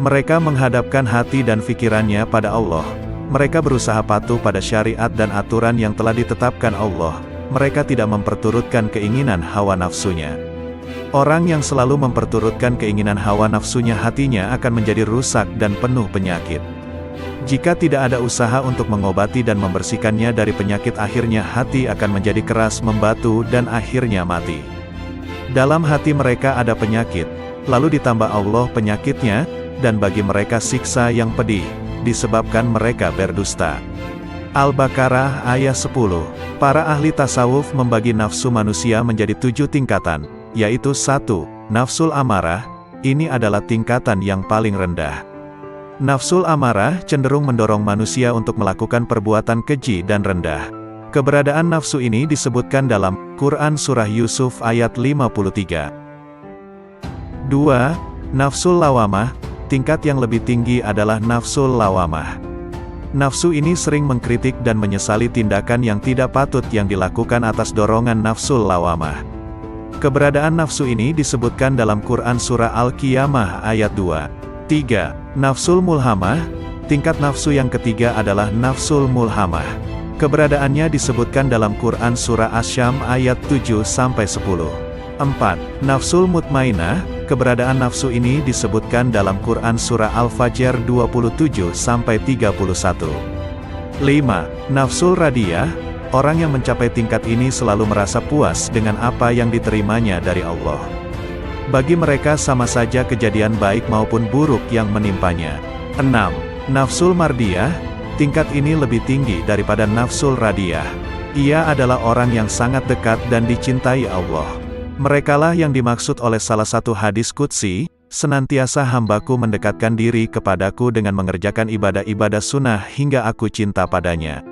Mereka menghadapkan hati dan pikirannya pada Allah. Mereka berusaha patuh pada syariat dan aturan yang telah ditetapkan Allah. Mereka tidak memperturutkan keinginan hawa nafsunya. Orang yang selalu memperturutkan keinginan hawa nafsunya, hatinya akan menjadi rusak dan penuh penyakit. Jika tidak ada usaha untuk mengobati dan membersihkannya dari penyakit, akhirnya hati akan menjadi keras, membatu dan akhirnya mati. Dalam hati mereka ada penyakit, lalu ditambah Allah penyakitnya, dan bagi mereka siksa yang pedih, disebabkan mereka berdusta. Al-Baqarah ayat 10. Para ahli tasawuf membagi nafsu manusia menjadi 7 tingkatan, yaitu 1. Nafsul amarah, ini adalah tingkatan yang paling rendah. Nafsul amarah cenderung mendorong manusia untuk melakukan perbuatan keji dan rendah. Keberadaan nafsu ini disebutkan dalam Quran Surah Yusuf ayat 53. 2. Nafsul lawamah, tingkat yang lebih tinggi adalah nafsul lawamah. Nafsu ini sering mengkritik dan menyesali tindakan yang tidak patut yang dilakukan atas dorongan nafsul lawamah. Keberadaan nafsu ini disebutkan dalam Quran Surah Al-Qiyamah ayat 2. 3. Nafsul mulhamah, tingkat nafsu yang ketiga adalah nafsul mulhamah. Keberadaannya disebutkan dalam Quran Surah Asy-Syam ayat 7-10. 4. Nafsul mutmainah, keberadaan nafsu ini disebutkan dalam Quran Surah Al-Fajr 27-31. 5. Nafsul radiyah, orang yang mencapai tingkat ini selalu merasa puas dengan apa yang diterimanya dari Allah. Bagi mereka sama saja kejadian baik maupun buruk yang menimpanya. 6. Nafsul mardiyah, tingkat ini lebih tinggi daripada nafsul radiyah. Ia adalah orang yang sangat dekat dan dicintai Allah. Merekalah yang dimaksud oleh salah satu hadis qudsi, senantiasa hambaku mendekatkan diri kepadaku dengan mengerjakan ibadah-ibadah sunnah hingga aku cinta padanya.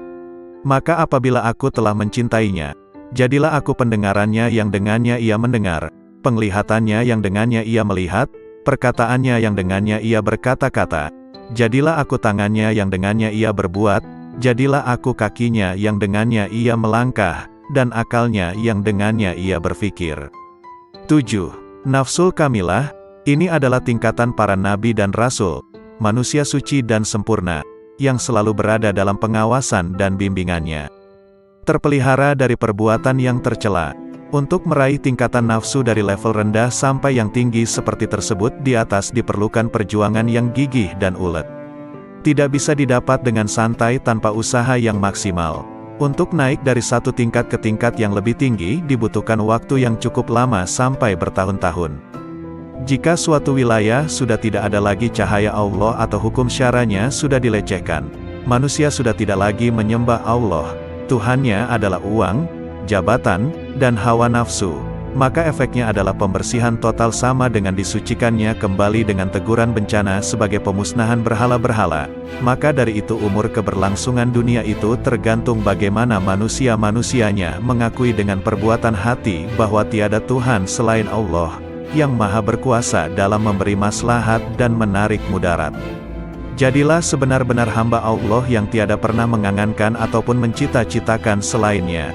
Maka apabila aku telah mencintainya, jadilah aku pendengarannya yang dengannya ia mendengar, penglihatannya yang dengannya ia melihat, perkataannya yang dengannya ia berkata-kata, jadilah aku tangannya yang dengannya ia berbuat, jadilah aku kakinya yang dengannya ia melangkah, dan akalnya yang dengannya ia berfikir. 7. Nafsul kamilah, ini adalah tingkatan para nabi dan rasul, manusia suci dan sempurna, yang selalu berada dalam pengawasan dan bimbingannya. Terpelihara dari perbuatan yang tercela. Untuk meraih tingkatan nafsu dari level rendah sampai yang tinggi seperti tersebut di atas diperlukan perjuangan yang gigih dan ulet. Tidak bisa didapat dengan santai tanpa usaha yang maksimal. Untuk naik dari satu tingkat ke tingkat yang lebih tinggi dibutuhkan waktu yang cukup lama sampai bertahun-tahun. Jika suatu wilayah sudah tidak ada lagi cahaya Allah atau hukum syaranya sudah dilecehkan, manusia sudah tidak lagi menyembah Allah, Tuhannya adalah uang, jabatan, dan hawa nafsu, maka efeknya adalah pembersihan total sama dengan disucikannya kembali dengan teguran bencana sebagai pemusnahan berhala-berhala. Maka dari itu umur keberlangsungan dunia itu tergantung bagaimana manusia-manusianya mengakui dengan perbuatan hati bahwa tiada Tuhan selain Allah, yang maha berkuasa dalam memberi maslahat dan menarik mudarat. Jadilah sebenar-benar hamba Allah yang tiada pernah mengangankan ataupun mencita-citakan selainnya.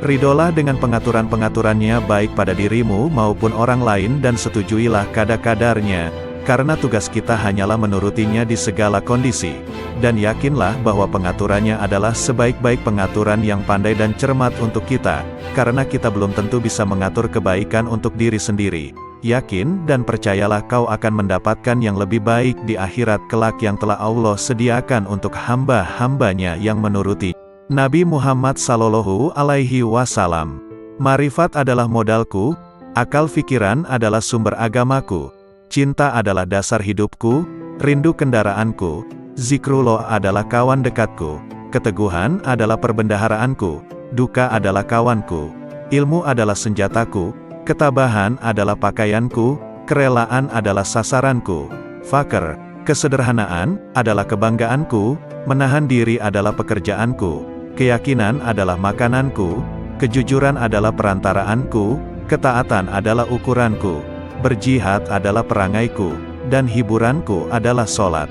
Ridolah dengan pengaturan-pengaturannya baik pada dirimu maupun orang lain dan setujuilah kadar-kadarnya, karena tugas kita hanyalah menurutinya di segala kondisi. Dan yakinlah bahwa pengaturannya adalah sebaik-baik pengaturan yang pandai dan cermat untuk kita, karena kita belum tentu bisa mengatur kebaikan untuk diri sendiri. Yakin dan percayalah kau akan mendapatkan yang lebih baik di akhirat kelak yang telah Allah sediakan untuk hamba-hambanya yang menuruti. Nabi Muhammad Sallallahu Alaihi Wasallam. Marifat adalah modalku, akal fikiran adalah sumber agamaku, cinta adalah dasar hidupku, rindu kendaraanku, zikrullah adalah kawan dekatku, keteguhan adalah perbendaharaanku, duka adalah kawanku, ilmu adalah senjataku, ketabahan adalah pakaianku, kerelaan adalah sasaranku, fakir, kesederhanaan adalah kebanggaanku, menahan diri adalah pekerjaanku, keyakinan adalah makananku, kejujuran adalah perantaraanku, ketaatan adalah ukuranku, berjihad adalah perangaiku, dan hiburanku adalah sholat.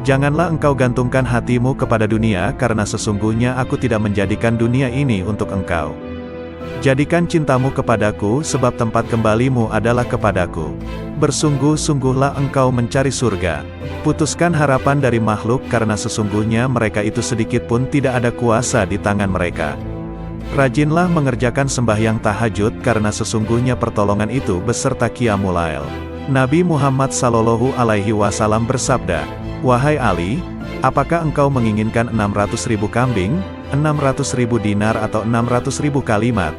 Janganlah engkau gantungkan hatimu kepada dunia karena sesungguhnya aku tidak menjadikan dunia ini untuk engkau. Jadikan cintamu kepadaku sebab tempat kembalimu adalah kepadaku. Bersungguh-sungguhlah engkau mencari surga. Putuskan harapan dari makhluk karena sesungguhnya mereka itu sedikit pun tidak ada kuasa di tangan mereka. Rajinlah mengerjakan sembahyang tahajud karena sesungguhnya pertolongan itu beserta qiyamul lail. Nabi Muhammad Sallallahu Alaihi Wasallam bersabda, "Wahai Ali, apakah engkau menginginkan 600.000 kambing, 600.000 dinar atau 600.000 kalimat?"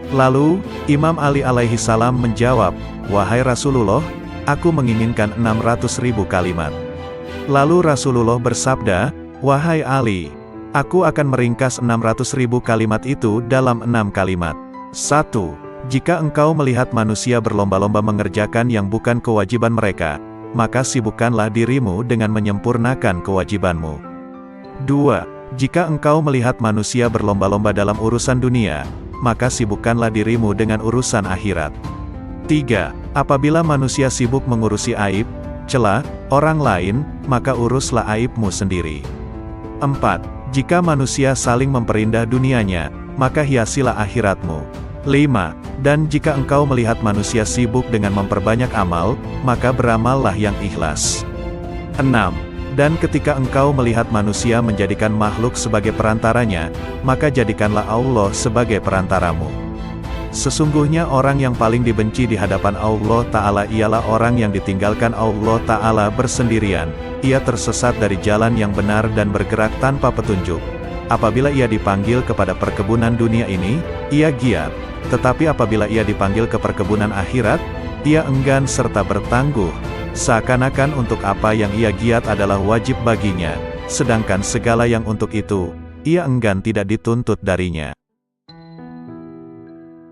Lalu, Imam Ali alaihi salam menjawab, "Wahai Rasulullah, aku menginginkan 600.000 kalimat." Lalu Rasulullah bersabda, "Wahai Ali, aku akan meringkas 600.000 kalimat itu dalam 6 kalimat. 1. Jika engkau melihat manusia berlomba-lomba mengerjakan yang bukan kewajiban mereka, maka sibukkanlah dirimu dengan menyempurnakan kewajibanmu. 2. Jika engkau melihat manusia berlomba-lomba dalam urusan dunia, maka sibukkanlah dirimu dengan urusan akhirat. 3. Apabila manusia sibuk mengurusi aib, celah, orang lain, maka uruslah aibmu sendiri. 4. Jika manusia saling memperindah dunianya, maka hiasilah akhiratmu. 5. Dan jika engkau melihat manusia sibuk dengan memperbanyak amal, maka beramallah yang ikhlas. 6. Dan ketika engkau melihat manusia menjadikan makhluk sebagai perantaranya, maka jadikanlah Allah sebagai perantaramu. Sesungguhnya orang yang paling dibenci di hadapan Allah Ta'ala ialah orang yang ditinggalkan Allah Ta'ala bersendirian. Ia tersesat dari jalan yang benar dan bergerak tanpa petunjuk. Apabila ia dipanggil kepada perkebunan dunia ini, ia giat. Tetapi apabila ia dipanggil ke perkebunan akhirat, ia enggan serta bertangguh. Seakan-akan untuk apa yang ia giat adalah wajib baginya, sedangkan segala yang untuk itu, ia enggan tidak dituntut darinya.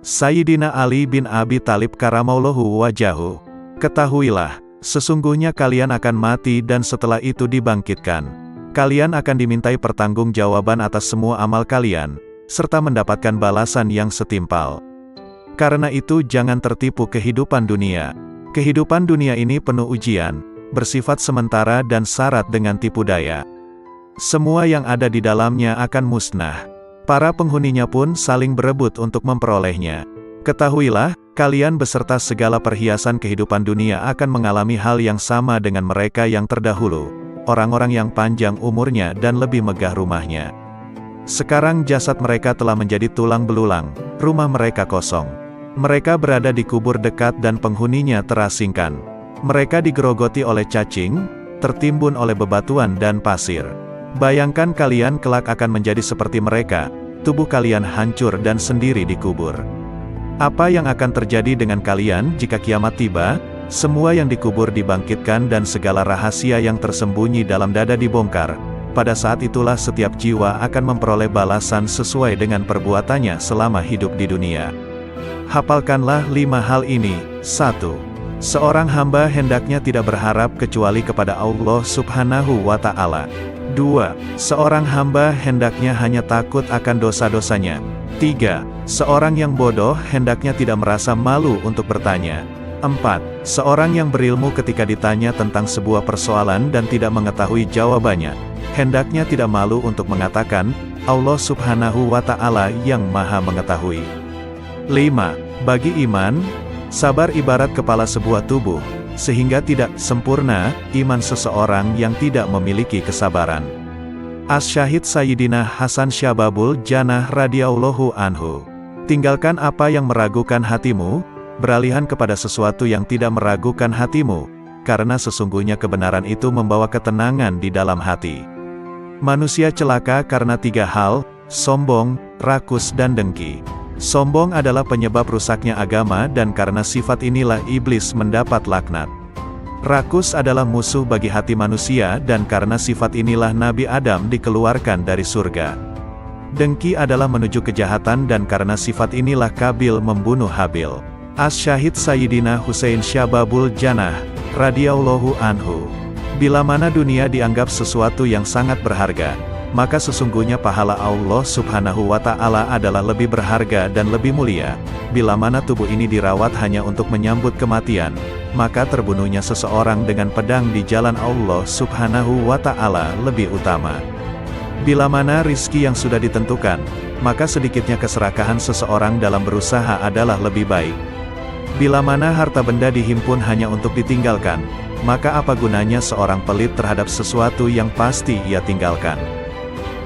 Sayyidina Ali bin Abi Thalib karamallahu wajahu. Ketahuilah, sesungguhnya kalian akan mati dan setelah itu dibangkitkan. Kalian akan dimintai pertanggungjawaban atas semua amal kalian, serta mendapatkan balasan yang setimpal. Karena itu jangan tertipu kehidupan dunia. Kehidupan dunia ini penuh ujian, bersifat sementara dan syarat dengan tipu daya. Semua yang ada di dalamnya akan musnah. Para penghuninya pun saling berebut untuk memperolehnya. Ketahuilah, kalian beserta segala perhiasan kehidupan dunia akan mengalami hal yang sama dengan mereka yang terdahulu, orang-orang yang panjang umurnya dan lebih megah rumahnya. Sekarang jasad mereka telah menjadi tulang belulang, rumah mereka kosong. Mereka berada di kubur dekat dan penghuninya terasingkan. Mereka digerogoti oleh cacing, tertimbun oleh bebatuan dan pasir. Bayangkan kalian kelak akan menjadi seperti mereka, tubuh kalian hancur dan sendiri dikubur. Apa yang akan terjadi dengan kalian jika kiamat tiba? Semua yang dikubur dibangkitkan dan segala rahasia yang tersembunyi dalam dada dibongkar. Pada saat itulah setiap jiwa akan memperoleh balasan sesuai dengan perbuatannya selama hidup di dunia. Hafalkanlah 5 hal ini. 1. Seorang hamba hendaknya tidak berharap kecuali kepada Allah Subhanahu wa Ta'ala. 2. Seorang hamba hendaknya hanya takut akan dosa-dosanya. 3. Seorang yang bodoh hendaknya tidak merasa malu untuk bertanya. 4. Seorang yang berilmu ketika ditanya tentang sebuah persoalan dan tidak mengetahui jawabannya, hendaknya tidak malu untuk mengatakan, Allah Subhanahu wa Ta'ala yang Maha Mengetahui. 5. Bagi iman, sabar ibarat kepala sebuah tubuh. sehingga tidak sempurna iman seseorang yang tidak memiliki kesabaran. Asy-Syahid Sayyidina Hasan Syababul Jannah radhiyallahu anhu. Tinggalkan apa yang meragukan hatimu, beralihan kepada sesuatu yang tidak meragukan hatimu, karena sesungguhnya kebenaran itu membawa ketenangan di dalam hati. Manusia celaka karena 3 hal, sombong, rakus dan dengki. Sombong adalah penyebab rusaknya agama dan karena sifat inilah iblis mendapat laknat. Rakus adalah musuh bagi hati manusia dan karena sifat inilah Nabi Adam dikeluarkan dari surga. Dengki adalah menuju kejahatan dan karena sifat inilah Kabil membunuh Habil. Asy-Syahid Sayyidina Husain Syababul Jannah radhiyallahu anhu. Bila mana dunia dianggap sesuatu yang sangat berharga, maka sesungguhnya pahala Allah Subhanahu wa Ta'ala adalah lebih berharga dan lebih mulia. Bila mana tubuh ini dirawat hanya untuk menyambut kematian, maka terbunuhnya seseorang dengan pedang di jalan Allah Subhanahu wa Ta'ala lebih utama. Bila mana rizki yang sudah ditentukan, maka sedikitnya keserakahan seseorang dalam berusaha adalah lebih baik. Bila mana harta benda dihimpun hanya untuk ditinggalkan, maka apa gunanya seorang pelit terhadap sesuatu yang pasti ia tinggalkan.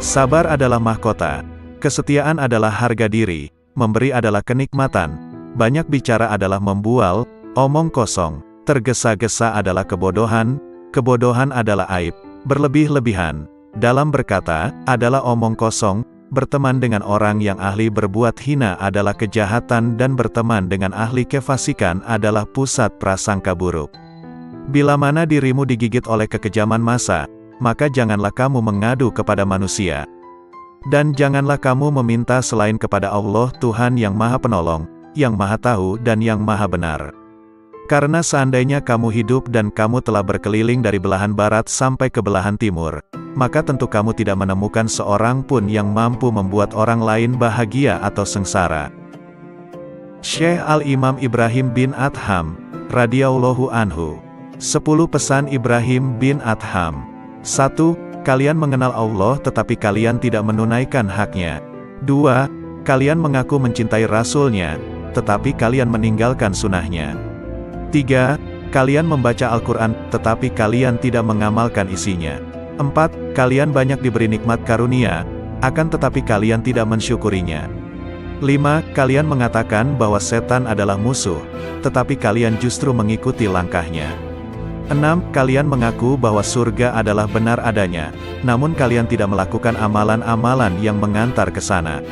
Sabar adalah mahkota, kesetiaan adalah harga diri, memberi adalah kenikmatan, banyak bicara adalah membual, omong kosong, tergesa-gesa adalah kebodohan, kebodohan adalah aib, berlebih-lebihan, dalam berkata, adalah omong kosong, berteman dengan orang yang ahli berbuat hina adalah kejahatan dan berteman dengan ahli kefasikan adalah pusat prasangka buruk. Bila mana dirimu digigit oleh kekejaman massa, maka janganlah kamu mengadu kepada manusia. Dan janganlah kamu meminta selain kepada Allah Tuhan yang Maha Penolong, yang Maha Tahu dan yang Maha Benar. Karena seandainya kamu hidup dan kamu telah berkeliling dari belahan barat sampai ke belahan timur, maka tentu kamu tidak menemukan seorang pun yang mampu membuat orang lain bahagia atau sengsara. Syekh Al-Imam Ibrahim bin Adham radhiyallahu anhu. 10 pesan Ibrahim bin Adham. 1. Kalian mengenal Allah tetapi kalian tidak menunaikan haknya. 2. Kalian mengaku mencintai Rasul-Nya, tetapi kalian meninggalkan sunnahnya. 3. Kalian membaca Al-Quran, tetapi kalian tidak mengamalkan isinya. 4. Kalian banyak diberi nikmat karunia, akan tetapi kalian tidak mensyukurinya. 5. Kalian mengatakan bahwa setan adalah musuh, tetapi kalian justru mengikuti langkahnya. 6. Kalian mengaku bahwa surga adalah benar adanya, namun kalian tidak melakukan amalan-amalan yang mengantar ke sana.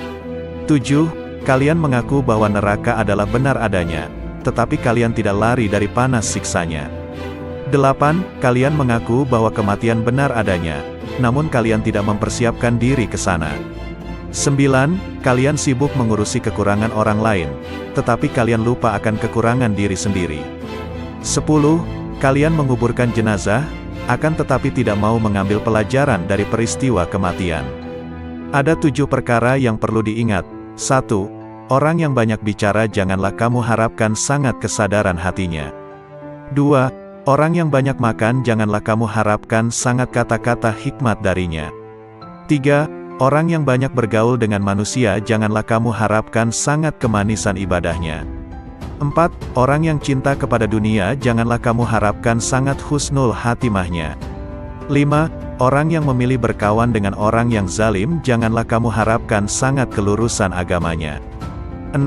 7. Kalian mengaku bahwa neraka adalah benar adanya, tetapi kalian tidak lari dari panas siksanya. 8. Kalian mengaku bahwa kematian benar adanya, namun kalian tidak mempersiapkan diri ke sana. 9. Kalian sibuk mengurusi kekurangan orang lain, tetapi kalian lupa akan kekurangan diri sendiri. 10. Kalian menguburkan jenazah, akan tetapi tidak mau mengambil pelajaran dari peristiwa kematian. Ada 7 perkara yang perlu diingat. 1. Orang yang banyak bicara janganlah kamu harapkan sangat kesadaran hatinya. 2. Orang yang banyak makan janganlah kamu harapkan sangat kata-kata hikmat darinya. 3. Orang yang banyak bergaul dengan manusia janganlah kamu harapkan sangat kemanisan ibadahnya. 4. Orang yang cinta kepada dunia janganlah kamu harapkan sangat husnul hatimahnya. 5. Orang yang memilih berkawan dengan orang yang zalim janganlah kamu harapkan sangat kelurusan agamanya. 6.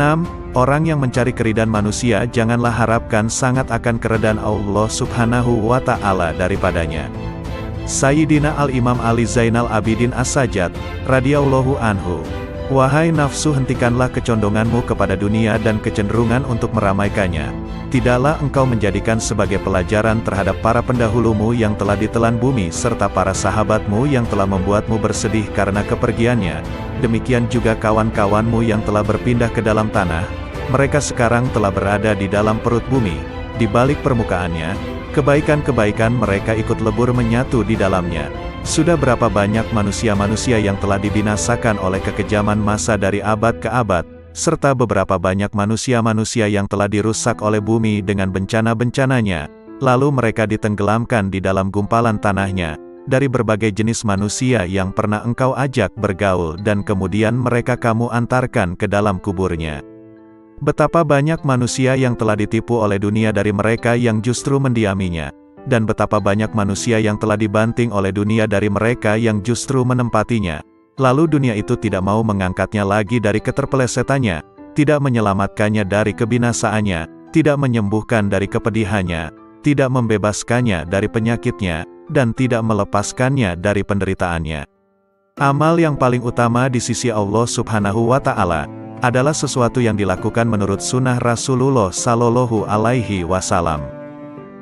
Orang yang mencari keridhaan manusia janganlah harapkan sangat akan keridhaan Allah Subhanahu wa Ta'ala daripadanya. Sayyidina Al-Imam Ali Zainal Abidin As-Sajjad radhiyallahu anhu. Wahai nafsu, hentikanlah kecondonganmu kepada dunia dan kecenderungan untuk meramaikannya. Tidaklah engkau menjadikan sebagai pelajaran terhadap para pendahulumu yang telah ditelan bumi serta para sahabatmu yang telah membuatmu bersedih karena kepergiannya. Demikian juga kawan-kawanmu yang telah berpindah ke dalam tanah. Mereka sekarang telah berada di dalam perut bumi, di balik permukaannya. Kebaikan-kebaikan mereka ikut lebur menyatu di dalamnya. Sudah berapa banyak manusia-manusia yang telah dibinasakan oleh kekejaman massa dari abad ke abad, serta beberapa banyak manusia-manusia yang telah dirusak oleh bumi dengan bencana-bencananya, lalu mereka ditenggelamkan di dalam gumpalan tanahnya, dari berbagai jenis manusia yang pernah engkau ajak bergaul dan kemudian mereka kamu antarkan ke dalam kuburnya. Betapa banyak manusia yang telah ditipu oleh dunia dari mereka yang justru mendiaminya. Dan betapa banyak manusia yang telah dibanting oleh dunia dari mereka yang justru menempatinya. Lalu dunia itu tidak mau mengangkatnya lagi dari keterpelesetannya, tidak menyelamatkannya dari kebinasaannya, tidak menyembuhkan dari kepedihannya, tidak membebaskannya dari penyakitnya, dan tidak melepaskannya dari penderitaannya. Amal yang paling utama di sisi Allah Subhanahu wa Ta'ala adalah sesuatu yang dilakukan menurut sunnah Rasulullah Sallallahu Alaihi Wasallam.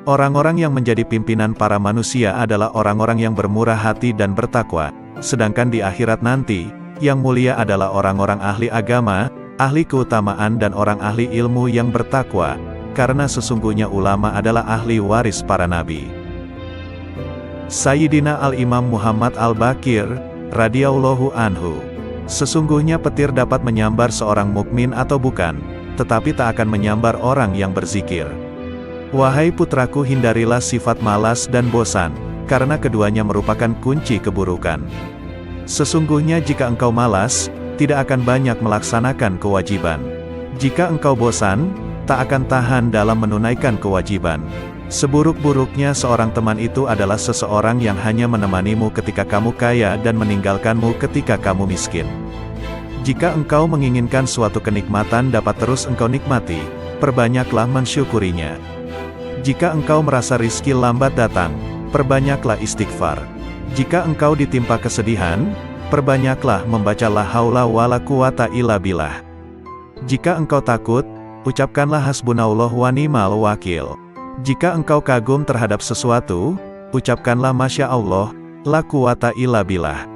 Orang-orang yang menjadi pimpinan para manusia adalah orang-orang yang bermurah hati dan bertakwa, sedangkan di akhirat nanti, yang mulia adalah orang-orang ahli agama, ahli keutamaan dan orang ahli ilmu yang bertakwa, karena sesungguhnya ulama adalah ahli waris para nabi. Sayyidina Al-Imam Muhammad Al-Baqir, radhiyallahu anhu. Sesungguhnya petir dapat menyambar seorang mukmin atau bukan, tetapi tak akan menyambar orang yang berzikir. Wahai putraku, hindarilah sifat malas dan bosan, karena keduanya merupakan kunci keburukan. Sesungguhnya jika engkau malas, tidak akan banyak melaksanakan kewajiban. Jika engkau bosan, tak akan tahan dalam menunaikan kewajiban. Seburuk-buruknya seorang teman itu adalah seseorang yang hanya menemanimu ketika kamu kaya dan meninggalkanmu ketika kamu miskin. Jika engkau menginginkan suatu kenikmatan dapat terus engkau nikmati, perbanyaklah mensyukurinya. Jika engkau merasa rizki lambat datang, perbanyaklah istighfar. Jika engkau ditimpa kesedihan, perbanyaklah membaca la haula wala quwata illa billah. Jika engkau takut, ucapkanlah hasbunallah wa ni'mal wakil. Jika engkau kagum terhadap sesuatu, ucapkanlah Masya Allah, la quwata illa billah.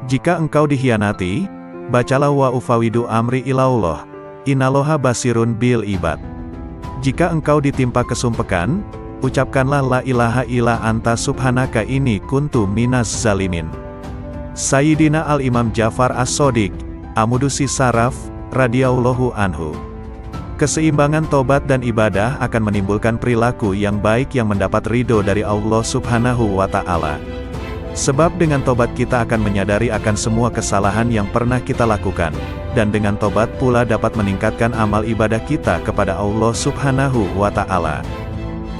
Jika engkau dikhianati, bacalah wa ufawidu amri ilallah, innallaha basirun bil ibad. Jika engkau ditimpa kesumpekan, ucapkanlah la ilaha illa anta subhanaka inni kuntu minas zalimin. Sayyidina Al-Imam Ja'far As-Shadiq, Amudusi Saraf, radhiyallahu anhu. Keseimbangan tobat dan ibadah akan menimbulkan perilaku yang baik yang mendapat ridho dari Allah Subhanahu wa Ta'ala. Sebab dengan tobat kita akan menyadari akan semua kesalahan yang pernah kita lakukan, dan dengan tobat pula dapat meningkatkan amal ibadah kita kepada Allah Subhanahu wa Ta'ala.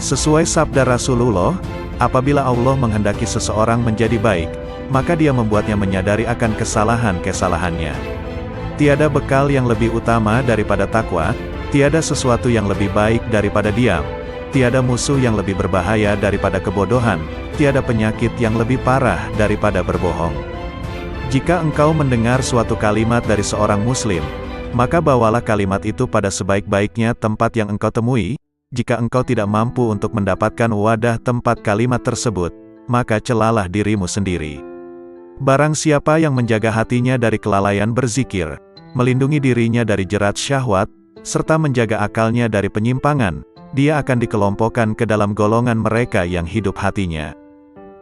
Sesuai sabda Rasulullah, apabila Allah menghendaki seseorang menjadi baik, maka Dia membuatnya menyadari akan kesalahan-kesalahannya. Tiada bekal yang lebih utama daripada takwa. Tiada sesuatu yang lebih baik daripada diam, tiada musuh yang lebih berbahaya daripada kebodohan, tiada penyakit yang lebih parah daripada berbohong. Jika engkau mendengar suatu kalimat dari seorang muslim, maka bawalah kalimat itu pada sebaik-baiknya tempat yang engkau temui. Jika engkau tidak mampu untuk mendapatkan wadah tempat kalimat tersebut, maka celalah dirimu sendiri. Barang siapa yang menjaga hatinya dari kelalaian berzikir, melindungi dirinya dari jerat syahwat, serta menjaga akalnya dari penyimpangan, dia akan dikelompokkan ke dalam golongan mereka yang hidup hatinya.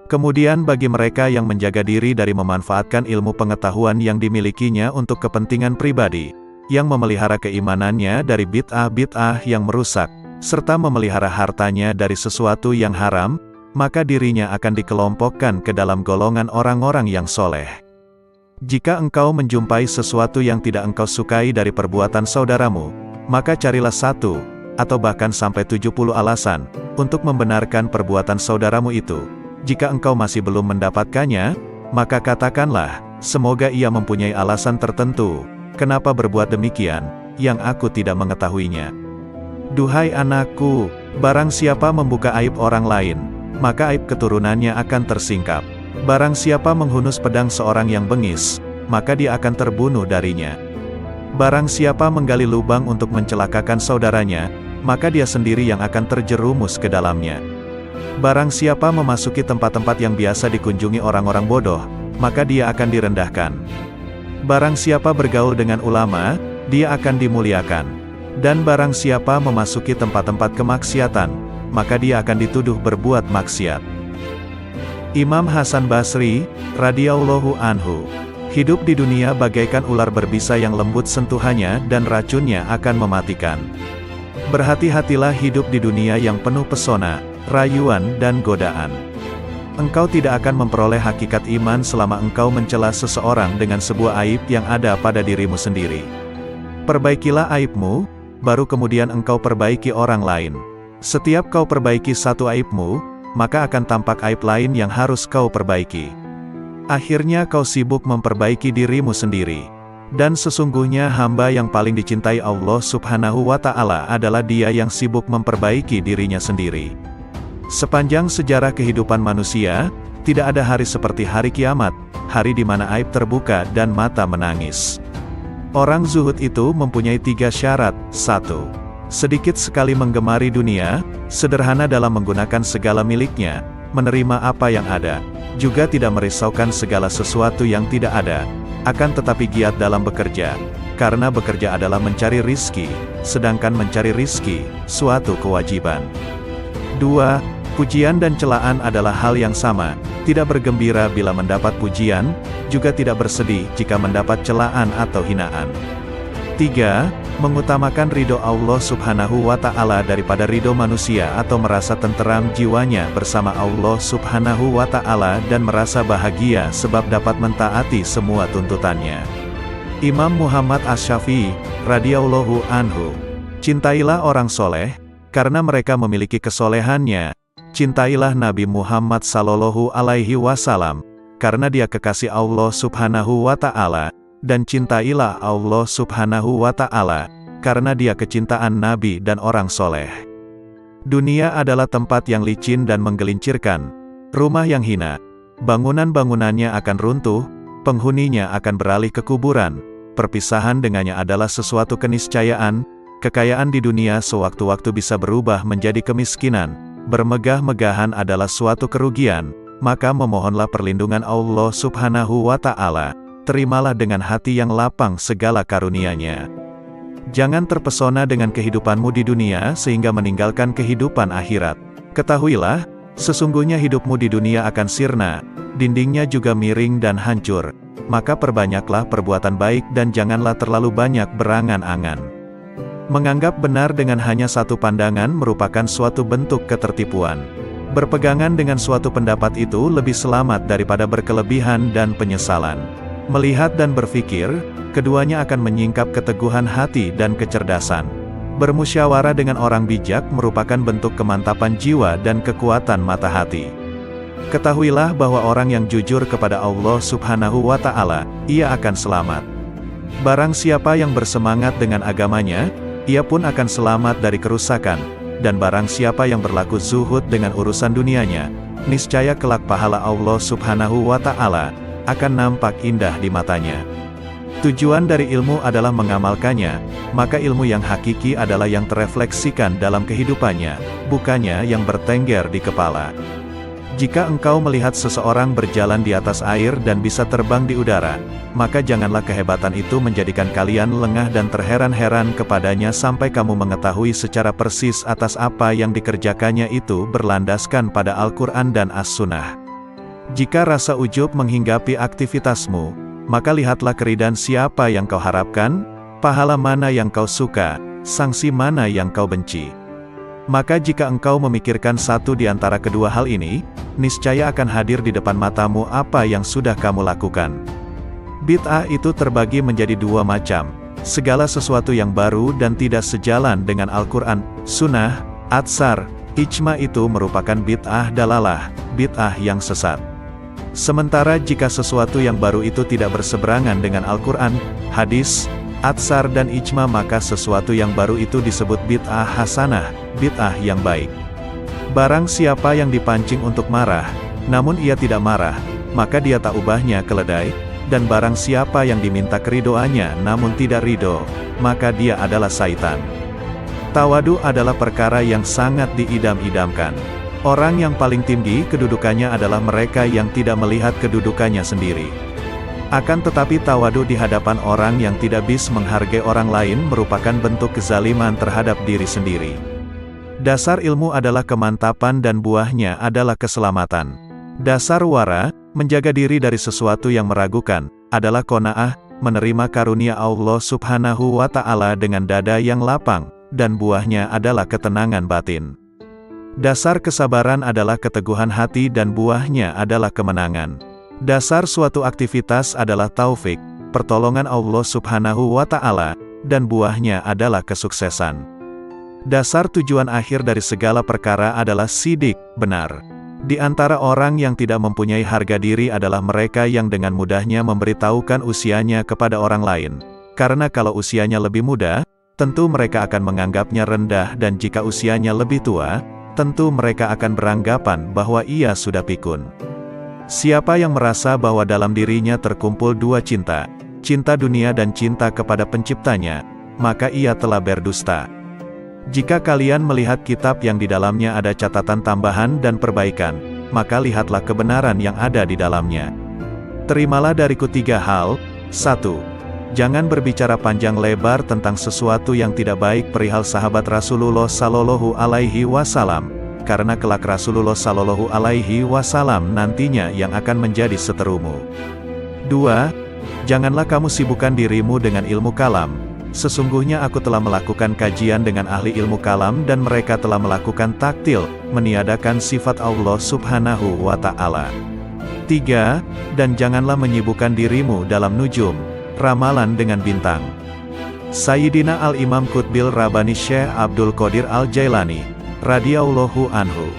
Kemudian bagi mereka yang menjaga diri dari memanfaatkan ilmu pengetahuan yang dimilikinya untuk kepentingan pribadi, yang memelihara keimanannya dari bid'ah-bid'ah yang merusak, serta memelihara hartanya dari sesuatu yang haram, maka dirinya akan dikelompokkan ke dalam golongan orang-orang yang soleh. Jika engkau menjumpai sesuatu yang tidak engkau sukai dari perbuatan saudaramu, maka carilah satu, atau bahkan sampai 70 alasan, untuk membenarkan perbuatan saudaramu itu. Jika engkau masih belum mendapatkannya, maka katakanlah, semoga ia mempunyai alasan tertentu, kenapa berbuat demikian, yang aku tidak mengetahuinya. Duhai anakku, barang siapa membuka aib orang lain, maka aib keturunannya akan tersingkap. Barang siapa menghunus pedang seorang yang bengis, maka dia akan terbunuh darinya. Barang siapa menggali lubang untuk mencelakakan saudaranya, maka dia sendiri yang akan terjerumus ke dalamnya. Barang siapa memasuki tempat-tempat yang biasa dikunjungi orang-orang bodoh, maka dia akan direndahkan. Barang siapa bergaul dengan ulama, dia akan dimuliakan. Dan barang siapa memasuki tempat-tempat kemaksiatan, maka dia akan dituduh berbuat maksiat. Imam Hasan Basri, radhiyallahu anhu. Hidup di dunia bagaikan ular berbisa yang lembut sentuhannya dan racunnya akan mematikan. Berhati-hatilah hidup di dunia yang penuh pesona, rayuan dan godaan. Engkau tidak akan memperoleh hakikat iman selama engkau mencela seseorang dengan sebuah aib yang ada pada dirimu sendiri. Perbaikilah aibmu, baru kemudian engkau perbaiki orang lain. Setiap kau perbaiki satu aibmu, maka akan tampak aib lain yang harus kau perbaiki. Akhirnya kau sibuk memperbaiki dirimu sendiri. Dan sesungguhnya hamba yang paling dicintai Allah Subhanahu wa Ta'ala adalah dia yang sibuk memperbaiki dirinya sendiri. Sepanjang sejarah kehidupan manusia, tidak ada hari seperti hari kiamat, hari di mana aib terbuka dan mata menangis. Orang zuhud itu mempunyai 3 syarat. 1. Sedikit sekali menggemari dunia, sederhana dalam menggunakan segala miliknya, menerima apa yang ada, juga tidak merisaukan segala sesuatu yang tidak ada, akan tetapi giat dalam bekerja, karena bekerja adalah mencari rizki, sedangkan mencari rizki, suatu kewajiban. 2. Pujian dan celaan adalah hal yang sama, tidak bergembira bila mendapat pujian, juga tidak bersedih jika mendapat celaan atau hinaan. 3. Mengutamakan ridho Allah Subhanahu wa Ta'ala daripada ridho manusia atau merasa tenteram jiwanya bersama Allah Subhanahu wa Ta'ala dan merasa bahagia sebab dapat mentaati semua tuntutannya. Imam Muhammad Asy-Syafi'i, radhiyallahu anhu. Cintailah orang soleh, karena mereka memiliki kesolehannya. Cintailah Nabi Muhammad sallallahu alaihi wasallam, karena dia kekasih Allah Subhanahu wa Ta'ala. Dan cintailah Allah Subhanahu wa Ta'ala, karena dia kecintaan Nabi dan orang soleh. Dunia adalah tempat yang licin dan menggelincirkan, rumah yang hina, bangunan-bangunannya akan runtuh, penghuninya akan beralih ke kuburan, perpisahan dengannya adalah sesuatu keniscayaan, kekayaan di dunia sewaktu-waktu bisa berubah menjadi kemiskinan, bermegah-megahan adalah suatu kerugian, maka memohonlah perlindungan Allah Subhanahu wa Ta'ala. Terimalah dengan hati yang lapang segala karunia-Nya. Jangan terpesona dengan kehidupanmu di dunia sehingga meninggalkan kehidupan akhirat. Ketahuilah, sesungguhnya hidupmu di dunia akan sirna, dindingnya juga miring dan hancur. Maka perbanyaklah perbuatan baik dan janganlah terlalu banyak berangan-angan. Menganggap benar dengan hanya satu pandangan merupakan suatu bentuk ketertipuan. Berpegangan dengan suatu pendapat itu lebih selamat daripada berkelebihan dan penyesalan. Melihat dan berpikir, keduanya akan menyingkap keteguhan hati dan kecerdasan. Bermusyawarah dengan orang bijak merupakan bentuk kemantapan jiwa dan kekuatan mata hati. Ketahuilah bahwa orang yang jujur kepada Allah Subhanahu wa Ta'ala, ia akan selamat. Barang siapa yang bersemangat dengan agamanya, ia pun akan selamat dari kerusakan. Dan barang siapa yang berlaku zuhud dengan urusan dunianya, niscaya kelak pahala Allah Subhanahu wa Ta'ala akan nampak indah di matanya. Tujuan dari ilmu adalah mengamalkannya, maka ilmu yang hakiki adalah yang terefleksikan dalam kehidupannya, bukannya yang bertengger di kepala. Jika engkau melihat seseorang berjalan di atas air dan bisa terbang di udara, maka janganlah kehebatan itu menjadikan kalian lengah dan terheran-heran kepadanya sampai kamu mengetahui secara persis atas apa yang dikerjakannya itu berlandaskan pada Al-Quran dan As-Sunnah. Jika rasa ujub menghinggapi aktivitasmu, maka lihatlah keridhaan siapa yang kau harapkan, pahala mana yang kau suka, sanksi mana yang kau benci. Maka jika engkau memikirkan satu di antara kedua hal ini, niscaya akan hadir di depan matamu apa yang sudah kamu lakukan. Bid'ah itu terbagi menjadi 2 macam, segala sesuatu yang baru dan tidak sejalan dengan Al-Quran, Sunnah, Atsar, Ijma itu merupakan bid'ah dalalah, bid'ah yang sesat. Sementara jika sesuatu yang baru itu tidak berseberangan dengan Al-Quran, hadis, atsar dan ijma maka sesuatu yang baru itu disebut bid'ah hasanah, bid'ah yang baik. Barang siapa yang dipancing untuk marah, namun ia tidak marah, maka dia tak ubahnya keledai, dan barang siapa yang diminta keridoannya namun tidak ridho, maka dia adalah syaitan. Tawadu adalah perkara yang sangat diidam-idamkan. Orang yang paling tinggi kedudukannya adalah mereka yang tidak melihat kedudukannya sendiri. Akan tetapi tawadu di hadapan orang yang tidak bisa menghargai orang lain merupakan bentuk kezaliman terhadap diri sendiri. Dasar ilmu adalah kemantapan dan buahnya adalah keselamatan. Dasar wara, menjaga diri dari sesuatu yang meragukan, adalah qanaah, menerima karunia Allah Subhanahu wa Ta'ala dengan dada yang lapang, dan buahnya adalah ketenangan batin. Dasar kesabaran adalah keteguhan hati dan buahnya adalah kemenangan. Dasar suatu aktivitas adalah taufik, pertolongan Allah Subhanahu wa Ta'ala, dan buahnya adalah kesuksesan. Dasar tujuan akhir dari segala perkara adalah sidik, benar. Di antara orang yang tidak mempunyai harga diri adalah mereka yang dengan mudahnya memberitahukan usianya kepada orang lain. Karena kalau usianya lebih muda, tentu mereka akan menganggapnya rendah, dan jika usianya lebih tua, tentu mereka akan beranggapan bahwa ia sudah pikun. Siapa yang merasa bahwa dalam dirinya terkumpul dua cinta, cinta dunia dan cinta kepada penciptanya, maka ia telah berdusta. Jika kalian melihat kitab yang di dalamnya ada catatan tambahan dan perbaikan, maka lihatlah kebenaran yang ada di dalamnya. Terimalah dariku 3 hal. 1. Jangan berbicara panjang lebar tentang sesuatu yang tidak baik perihal sahabat Rasulullah Shallallahu Alaihi Wasallam, karena kelak Rasulullah Shallallahu Alaihi Wasallam nantinya yang akan menjadi seterumu. 2. Janganlah kamu sibukkan dirimu dengan ilmu kalam. Sesungguhnya aku telah melakukan kajian dengan ahli ilmu kalam dan mereka telah melakukan taktil, meniadakan sifat Allah Subhanahu wa Ta'ala. 3. Dan janganlah menyibukkan dirimu dalam nujum, ramalan dengan bintang. Sayyidina Al-Imam Qutbil Rabbani Syekh Abdul Qadir Al-Jailani, radhiyallahu anhu.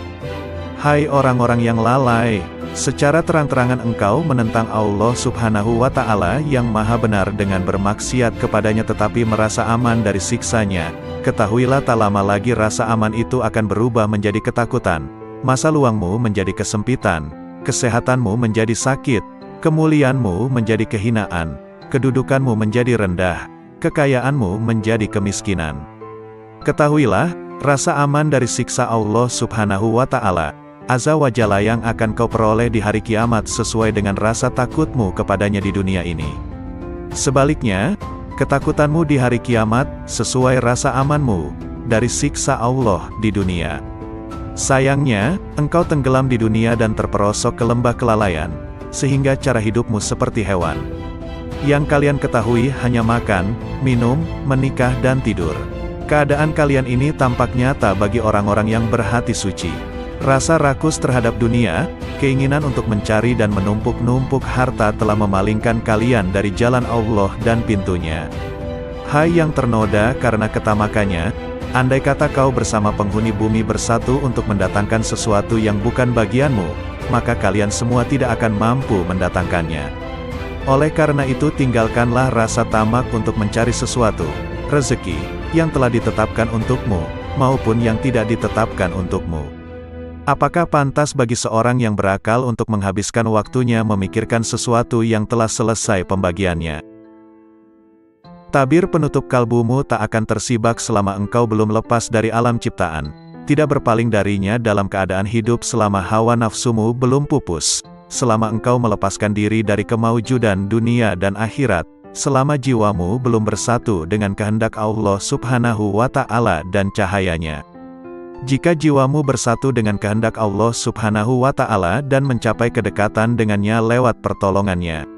Hai orang-orang yang lalai, secara terang-terangan engkau menentang Allah Subhanahu wa Ta'ala yang maha benar dengan bermaksiat kepadanya tetapi merasa aman dari siksanya. Ketahuilah tak lama lagi rasa aman itu akan berubah menjadi ketakutan, masa luangmu menjadi kesempitan, kesehatanmu menjadi sakit, kemuliaanmu menjadi kehinaan, kedudukanmu menjadi rendah, kekayaanmu menjadi kemiskinan. Ketahuilah, rasa aman dari siksa Allah Subhanahu wa Ta'ala Azza wa Jalla yang akan kau peroleh di hari kiamat sesuai dengan rasa takutmu kepadanya di dunia ini. Sebaliknya, ketakutanmu di hari kiamat sesuai rasa amanmu dari siksa Allah di dunia. Sayangnya, engkau tenggelam di dunia dan terperosok ke lembah kelalaian, sehingga cara hidupmu seperti hewan. Yang kalian ketahui hanya makan, minum, menikah dan tidur. Keadaan kalian ini tampak nyata bagi orang-orang yang berhati suci. Rasa rakus terhadap dunia, keinginan untuk mencari dan menumpuk-numpuk harta telah memalingkan kalian dari jalan Allah dan pintunya. Hai yang ternoda karena ketamakannya, andai kata kau bersama penghuni bumi bersatu untuk mendatangkan sesuatu yang bukan bagianmu, maka kalian semua tidak akan mampu mendatangkannya. Oleh karena itu tinggalkanlah rasa tamak untuk mencari sesuatu, rezeki, yang telah ditetapkan untukmu, maupun yang tidak ditetapkan untukmu. Apakah pantas bagi seorang yang berakal untuk menghabiskan waktunya memikirkan sesuatu yang telah selesai pembagiannya? Tabir penutup kalbumu tak akan tersibak selama engkau belum lepas dari alam ciptaan, tidak berpaling darinya dalam keadaan hidup selama hawa nafsumu belum pupus. Selama engkau melepaskan diri dari kemaujudan dunia dan akhirat, selama jiwamu belum bersatu dengan kehendak Allah Subhanahu wa Ta'ala dan cahayanya. Jika jiwamu bersatu dengan kehendak Allah Subhanahu wa Ta'ala dan mencapai kedekatan dengannya lewat pertolongannya,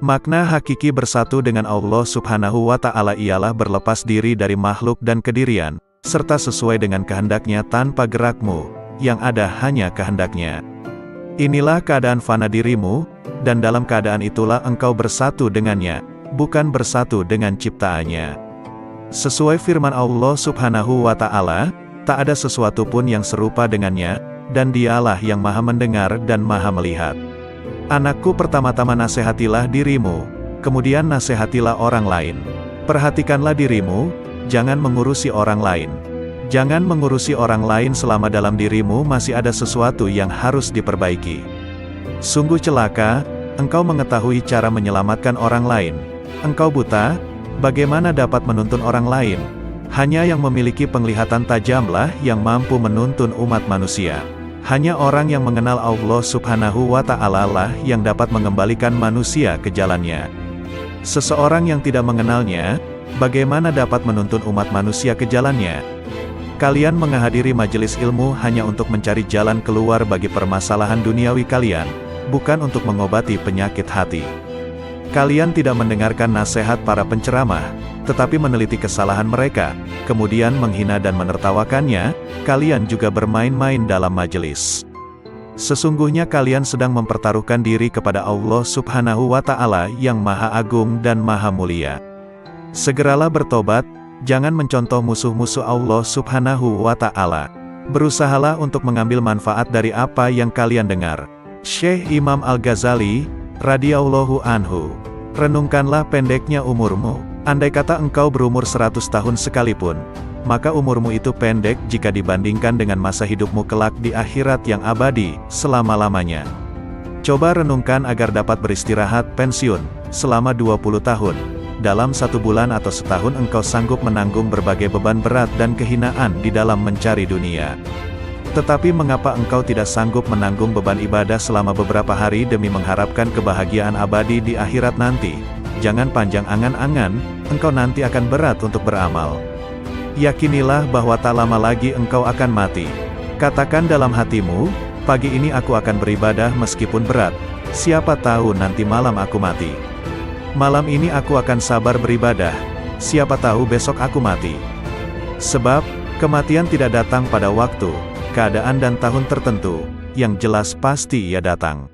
makna hakiki bersatu dengan Allah Subhanahu wa Ta'ala ialah berlepas diri dari makhluk dan kedirian, serta sesuai dengan kehendaknya tanpa gerakmu, yang ada hanya kehendaknya. Inilah keadaan fana dirimu, dan dalam keadaan itulah engkau bersatu dengannya, bukan bersatu dengan ciptaannya. Sesuai firman Allah Subhanahu wa Ta'ala, tak ada sesuatu pun yang serupa dengannya, dan dialah yang maha mendengar dan maha melihat. Anakku, pertama-tama nasihatilah dirimu, kemudian nasihatilah orang lain. Perhatikanlah dirimu, jangan mengurusi orang lain. Jangan mengurusi orang lain selama dalam dirimu masih ada sesuatu yang harus diperbaiki. Sungguh celaka, engkau mengetahui cara menyelamatkan orang lain. Engkau buta, bagaimana dapat menuntun orang lain? Hanya yang memiliki penglihatan tajamlah yang mampu menuntun umat manusia. Hanya orang yang mengenal Allah Subhanahu wa Ta'ala lah yang dapat mengembalikan manusia ke jalannya. Seseorang yang tidak mengenalnya, bagaimana dapat menuntun umat manusia ke jalannya? Kalian menghadiri majelis ilmu hanya untuk mencari jalan keluar bagi permasalahan duniawi kalian, bukan untuk mengobati penyakit hati. Kalian tidak mendengarkan nasihat para penceramah, tetapi meneliti kesalahan mereka, kemudian menghina dan menertawakannya. Kalian juga bermain-main dalam majelis. Sesungguhnya kalian sedang mempertaruhkan diri kepada Allah Subhanahu wa Ta'ala yang Maha Agung dan Maha Mulia. Segeralah bertobat, jangan mencontoh musuh-musuh Allah Subhanahu wa Ta'ala. Berusahalah untuk mengambil manfaat dari apa yang kalian dengar. Syekh Imam Al-Ghazali, radhiyallahu anhu. Renungkanlah pendeknya umurmu. Andai kata engkau berumur 100 tahun sekalipun, maka umurmu itu pendek jika dibandingkan dengan masa hidupmu kelak di akhirat yang abadi, selama-lamanya. Coba renungkan agar dapat beristirahat pensiun selama 20 tahun. Dalam 1 bulan atau setahun engkau sanggup menanggung berbagai beban berat dan kehinaan di dalam mencari dunia. Tetapi mengapa engkau tidak sanggup menanggung beban ibadah selama beberapa hari demi mengharapkan kebahagiaan abadi di akhirat nanti? Jangan panjang angan-angan, engkau nanti akan berat untuk beramal. Yakinilah bahwa tak lama lagi engkau akan mati. Katakan dalam hatimu, pagi ini aku akan beribadah meskipun berat. Siapa tahu nanti malam aku mati. Malam ini aku akan sabar beribadah. Siapa tahu besok aku mati. Sebab, kematian tidak datang pada waktu, keadaan dan tahun tertentu, yang jelas pasti ia datang.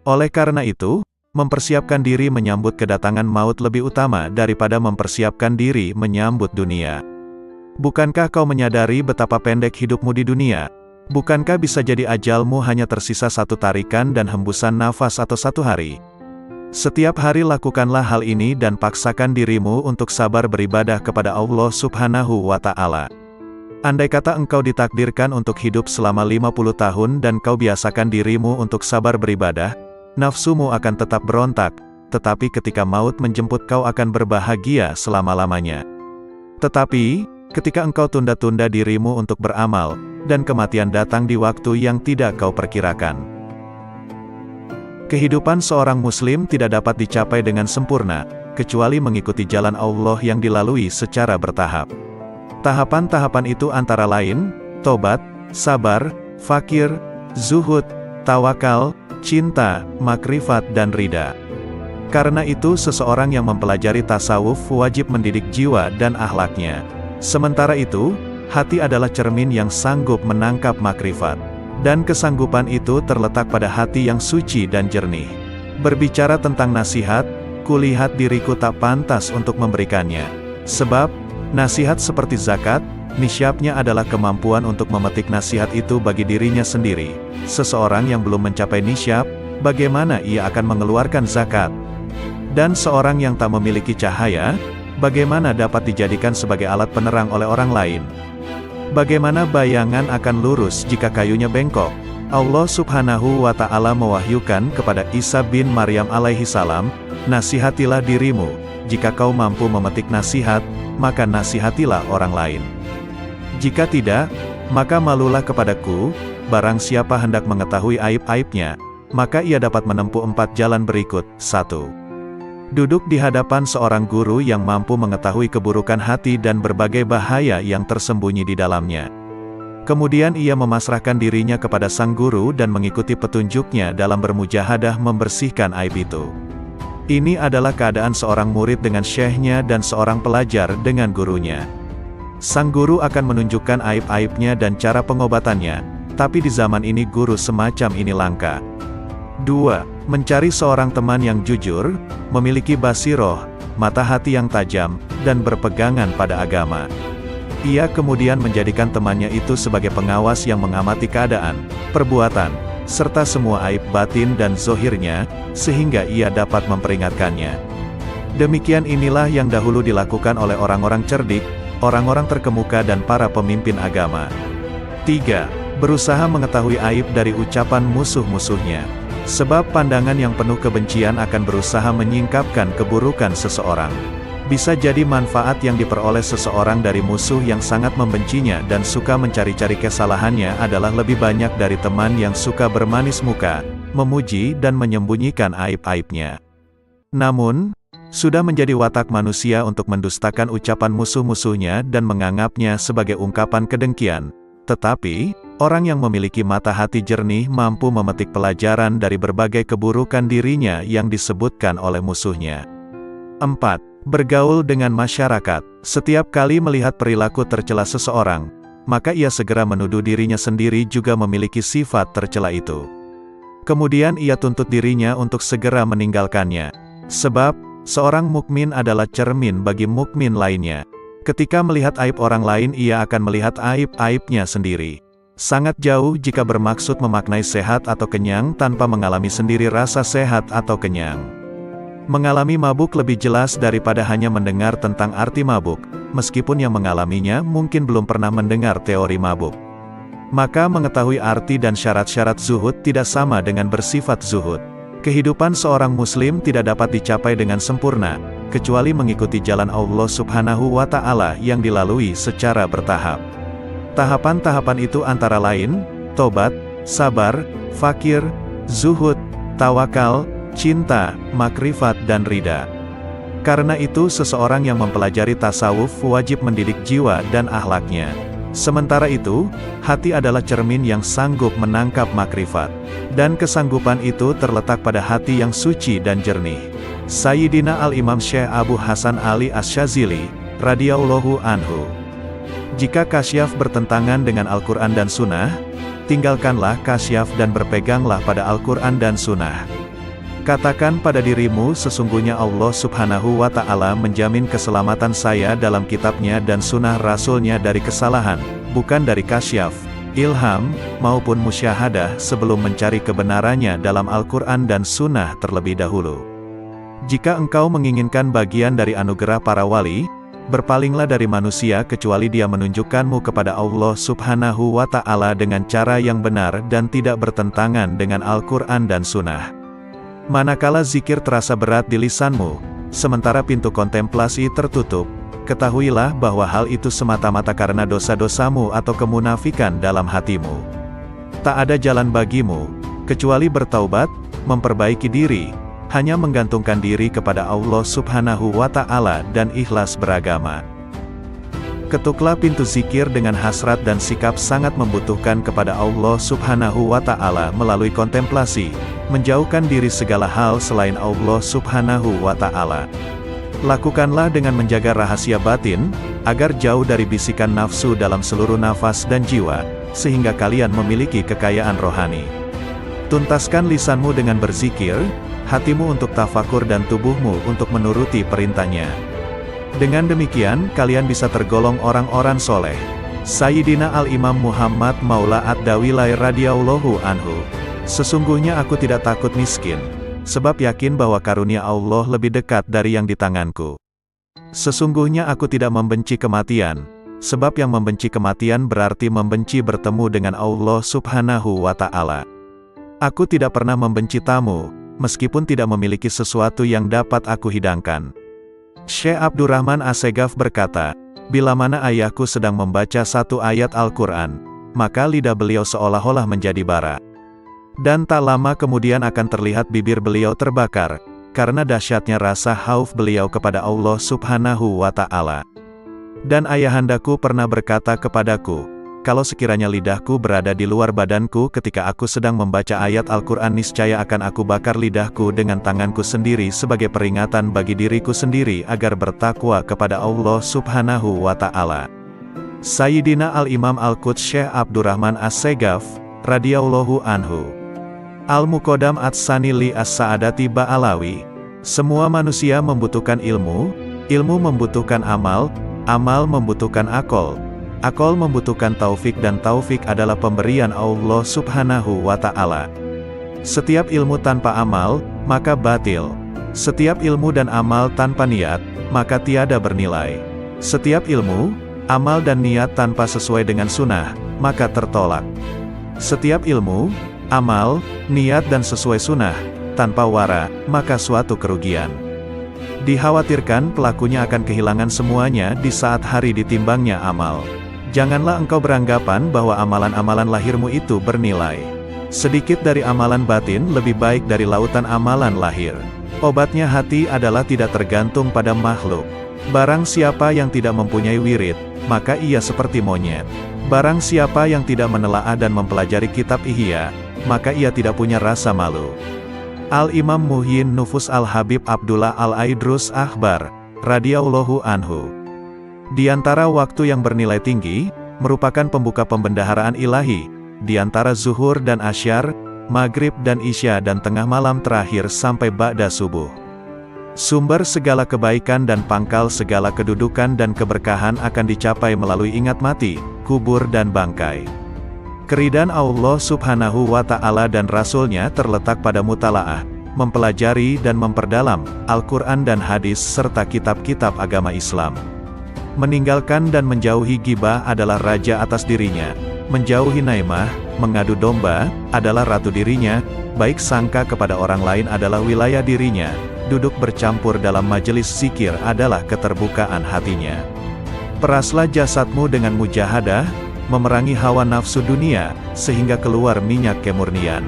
Oleh karena itu, mempersiapkan diri menyambut kedatangan maut lebih utama daripada mempersiapkan diri menyambut dunia. Bukankah kau menyadari betapa pendek hidupmu di dunia? Bukankah bisa jadi ajalmu hanya tersisa 1 tarikan dan hembusan nafas atau 1 hari? Setiap hari lakukanlah hal ini dan paksakan dirimu untuk sabar beribadah kepada Allah Subhanahu wa Ta'ala. Andai kata engkau ditakdirkan untuk hidup selama 50 tahun dan kau biasakan dirimu untuk sabar beribadah, nafsumu akan tetap berontak, tetapi ketika maut menjemput kau akan berbahagia selama-lamanya. Tetapi, ketika engkau tunda-tunda dirimu untuk beramal, dan kematian datang di waktu yang tidak kau perkirakan. Kehidupan seorang muslim tidak dapat dicapai dengan sempurna, kecuali mengikuti jalan Allah yang dilalui secara bertahap. Tahapan-tahapan itu antara lain, tobat, sabar, fakir, zuhud, tawakal, cinta, makrifat dan ridha. Karena itu seseorang yang mempelajari tasawuf wajib mendidik jiwa dan akhlaknya. Sementara itu, hati adalah cermin yang sanggup menangkap makrifat. Dan kesanggupan itu terletak pada hati yang suci dan jernih. Berbicara tentang nasihat, kulihat diriku tak pantas untuk memberikannya. Sebab, nasihat seperti zakat, nisyabnya adalah kemampuan untuk memetik nasihat itu bagi dirinya sendiri. Seseorang yang belum mencapai nisyab, bagaimana ia akan mengeluarkan zakat? Dan seorang yang tak memiliki cahaya, bagaimana dapat dijadikan sebagai alat penerang oleh orang lain? Bagaimana bayangan akan lurus jika kayunya bengkok? Allah Subhanahu wa Ta'ala mewahyukan kepada Isa bin Maryam alaihi salam, nasihatilah dirimu, jika kau mampu memetik nasihat, maka nasihatilah orang lain. Jika tidak, maka malulah kepadaku, barang siapa hendak mengetahui aib-aibnya, maka ia dapat menempuh 4 jalan berikut. 1. Duduk di hadapan seorang guru yang mampu mengetahui keburukan hati dan berbagai bahaya yang tersembunyi di dalamnya. Kemudian ia memasrahkan dirinya kepada sang guru dan mengikuti petunjuknya dalam bermujahadah membersihkan aib itu. Ini adalah keadaan seorang murid dengan syekhnya dan seorang pelajar dengan gurunya. Sang guru akan menunjukkan aib-aibnya dan cara pengobatannya, tapi di zaman ini guru semacam ini langka. 2. Mencari seorang teman yang jujur, memiliki basiroh, mata hati yang tajam, dan berpegangan pada agama. Ia kemudian menjadikan temannya itu sebagai pengawas yang mengamati keadaan, perbuatan, serta semua aib batin dan zohirnya, sehingga ia dapat memperingatkannya. Demikian inilah yang dahulu dilakukan oleh orang-orang cerdik, orang-orang terkemuka dan para pemimpin agama. 3. Berusaha mengetahui aib dari ucapan musuh-musuhnya. Sebab pandangan yang penuh kebencian akan berusaha menyingkapkan keburukan seseorang. Bisa jadi manfaat yang diperoleh seseorang dari musuh yang sangat membencinya dan suka mencari-cari kesalahannya adalah lebih banyak dari teman yang suka bermanis muka, memuji dan menyembunyikan aib-aibnya. Namun, sudah menjadi watak manusia untuk mendustakan ucapan musuh-musuhnya dan menganggapnya sebagai ungkapan kedengkian. Tetapi, orang yang memiliki mata hati jernih mampu memetik pelajaran dari berbagai keburukan dirinya yang disebutkan oleh musuhnya. 4. Bergaul dengan masyarakat. Setiap kali melihat perilaku tercela seseorang, maka ia segera menuduh dirinya sendiri juga memiliki sifat tercela itu. Kemudian ia tuntut dirinya untuk segera meninggalkannya. Sebab, Seorang mukmin adalah cermin bagi mukmin lainnya. Ketika melihat aib orang lain, ia akan melihat aib-aibnya sendiri. Sangat jauh jika bermaksud memaknai sehat atau kenyang tanpa mengalami sendiri rasa sehat atau kenyang. Mengalami mabuk lebih jelas daripada hanya mendengar tentang arti mabuk, meskipun yang mengalaminya mungkin belum pernah mendengar teori mabuk. Maka mengetahui arti dan syarat-syarat zuhud tidak sama dengan bersifat zuhud. Kehidupan seorang muslim tidak dapat dicapai dengan sempurna, kecuali mengikuti jalan Allah Subhanahu wa Ta'ala yang dilalui secara bertahap. Tahapan-tahapan itu antara lain, tobat, sabar, fakir, zuhud, tawakal, cinta, makrifat dan ridha. Karena itu seseorang yang mempelajari tasawuf wajib mendidik jiwa dan akhlaknya. Sementara itu, hati adalah cermin yang sanggup menangkap makrifat. Dan kesanggupan itu terletak pada hati yang suci dan jernih. Sayyidina Al-Imam Syekh Abu Hasan Ali Asy-Syadzili, radhiyallahu anhu. Jika kasyaf bertentangan dengan Al-Quran dan Sunnah, tinggalkanlah kasyaf dan berpeganglah pada Al-Quran dan Sunnah. Katakan pada dirimu, sesungguhnya Allah Subhanahu wa Ta'ala menjamin keselamatan saya dalam kitabnya dan sunnah Rasulnya dari kesalahan, bukan dari kasyaf, ilham, maupun musyahadah sebelum mencari kebenarannya dalam Al-Quran dan Sunnah terlebih dahulu. Jika engkau menginginkan bagian dari anugerah para wali, berpalinglah dari manusia kecuali dia menunjukkanmu kepada Allah Subhanahu wa Ta'ala dengan cara yang benar dan tidak bertentangan dengan Al-Quran dan Sunnah. Manakala zikir terasa berat di lisanmu, sementara pintu kontemplasi tertutup, ketahuilah bahwa hal itu semata-mata karena dosa-dosamu atau kemunafikan dalam hatimu. Tak ada jalan bagimu, kecuali bertaubat, memperbaiki diri, hanya menggantungkan diri kepada Allah Subhanahu wa Ta'ala dan ikhlas beragama. Ketuklah pintu zikir dengan hasrat dan sikap sangat membutuhkan kepada Allah Subhanahu wa Ta'ala melalui kontemplasi, menjauhkan diri segala hal selain Allah Subhanahu wa Ta'ala. Lakukanlah dengan menjaga rahasia batin, agar jauh dari bisikan nafsu dalam seluruh nafas dan jiwa, sehingga kalian memiliki kekayaan rohani. Tuntaskan lisanmu dengan berzikir, hatimu untuk tafakur dan tubuhmu untuk menuruti perintahnya. Dengan demikian, kalian bisa tergolong orang-orang soleh. Sayyidina Al-Imam Muhammad Maula Ad-Dawilai radhiyallahu anhu. Sesungguhnya aku tidak takut miskin, sebab yakin bahwa karunia Allah lebih dekat dari yang di tanganku. Sesungguhnya aku tidak membenci kematian, sebab yang membenci kematian berarti membenci bertemu dengan Allah Subhanahu wa Ta'ala. Aku tidak pernah membenci tamu, meskipun tidak memiliki sesuatu yang dapat aku hidangkan. Syekh Abdurrahman Assegaf berkata, bila mana ayahku sedang membaca satu ayat Al-Quran, maka lidah beliau seolah-olah menjadi bara. Dan tak lama kemudian akan terlihat bibir beliau terbakar, karena dahsyatnya rasa khauf beliau kepada Allah Subhanahu wa Ta'ala. Dan ayahandaku pernah berkata kepadaku, kalau sekiranya lidahku berada di luar badanku ketika aku sedang membaca ayat Al-Quran, niscaya akan aku bakar lidahku dengan tanganku sendiri sebagai peringatan bagi diriku sendiri agar bertakwa kepada Allah Subhanahu wa Ta'ala. Sayyidina Al-Imam Al-Quds Syekh Abdurrahman As-Segaf, radhiyallahu anhu. Al-Muqaddam Ats-Tsani li As-Sa'adati Ba'alawi. Semua manusia membutuhkan ilmu, ilmu membutuhkan amal, amal membutuhkan akal. Akal membutuhkan taufik dan taufik adalah pemberian Allah Subhanahu wa Ta'ala. Setiap ilmu tanpa amal, maka batil. Setiap ilmu dan amal tanpa niat, maka tiada bernilai. Setiap ilmu, amal dan niat tanpa sesuai dengan sunnah, maka tertolak. Setiap ilmu, amal, niat dan sesuai sunnah, tanpa wara, maka suatu kerugian. Dikhawatirkan pelakunya akan kehilangan semuanya di saat hari ditimbangnya amal. Janganlah engkau beranggapan bahwa amalan-amalan lahirmu itu bernilai. Sedikit dari amalan batin lebih baik dari lautan amalan lahir. Obatnya hati adalah tidak tergantung pada makhluk. Barang siapa yang tidak mempunyai wirid, maka ia seperti monyet. Barang siapa yang tidak menelaah dan mempelajari kitab Ihya, maka ia tidak punya rasa malu. Al-Imam Muhyin Nufus Al-Habib Abdullah Al-Aidrus Akhbar, radhiyallahu anhu. Di antara waktu yang bernilai tinggi, merupakan pembuka pembendaharaan ilahi, di antara zuhur dan asyar, maghrib dan isya dan tengah malam terakhir sampai ba'da subuh. Sumber segala kebaikan dan pangkal segala kedudukan dan keberkahan akan dicapai melalui ingat mati, kubur dan bangkai. Keridhaan Allah Subhanahu wa Ta'ala dan Rasul-Nya terletak pada mutalaah, mempelajari dan memperdalam Al-Quran dan hadis serta kitab-kitab agama Islam. Meninggalkan dan menjauhi ghibah adalah raja atas dirinya, menjauhi naimah, mengadu domba, adalah ratu dirinya, baik sangka kepada orang lain adalah wilayah dirinya, duduk bercampur dalam majelis zikir adalah keterbukaan hatinya. Peraslah jasadmu dengan mujahadah, memerangi hawa nafsu dunia, sehingga keluar minyak kemurnian.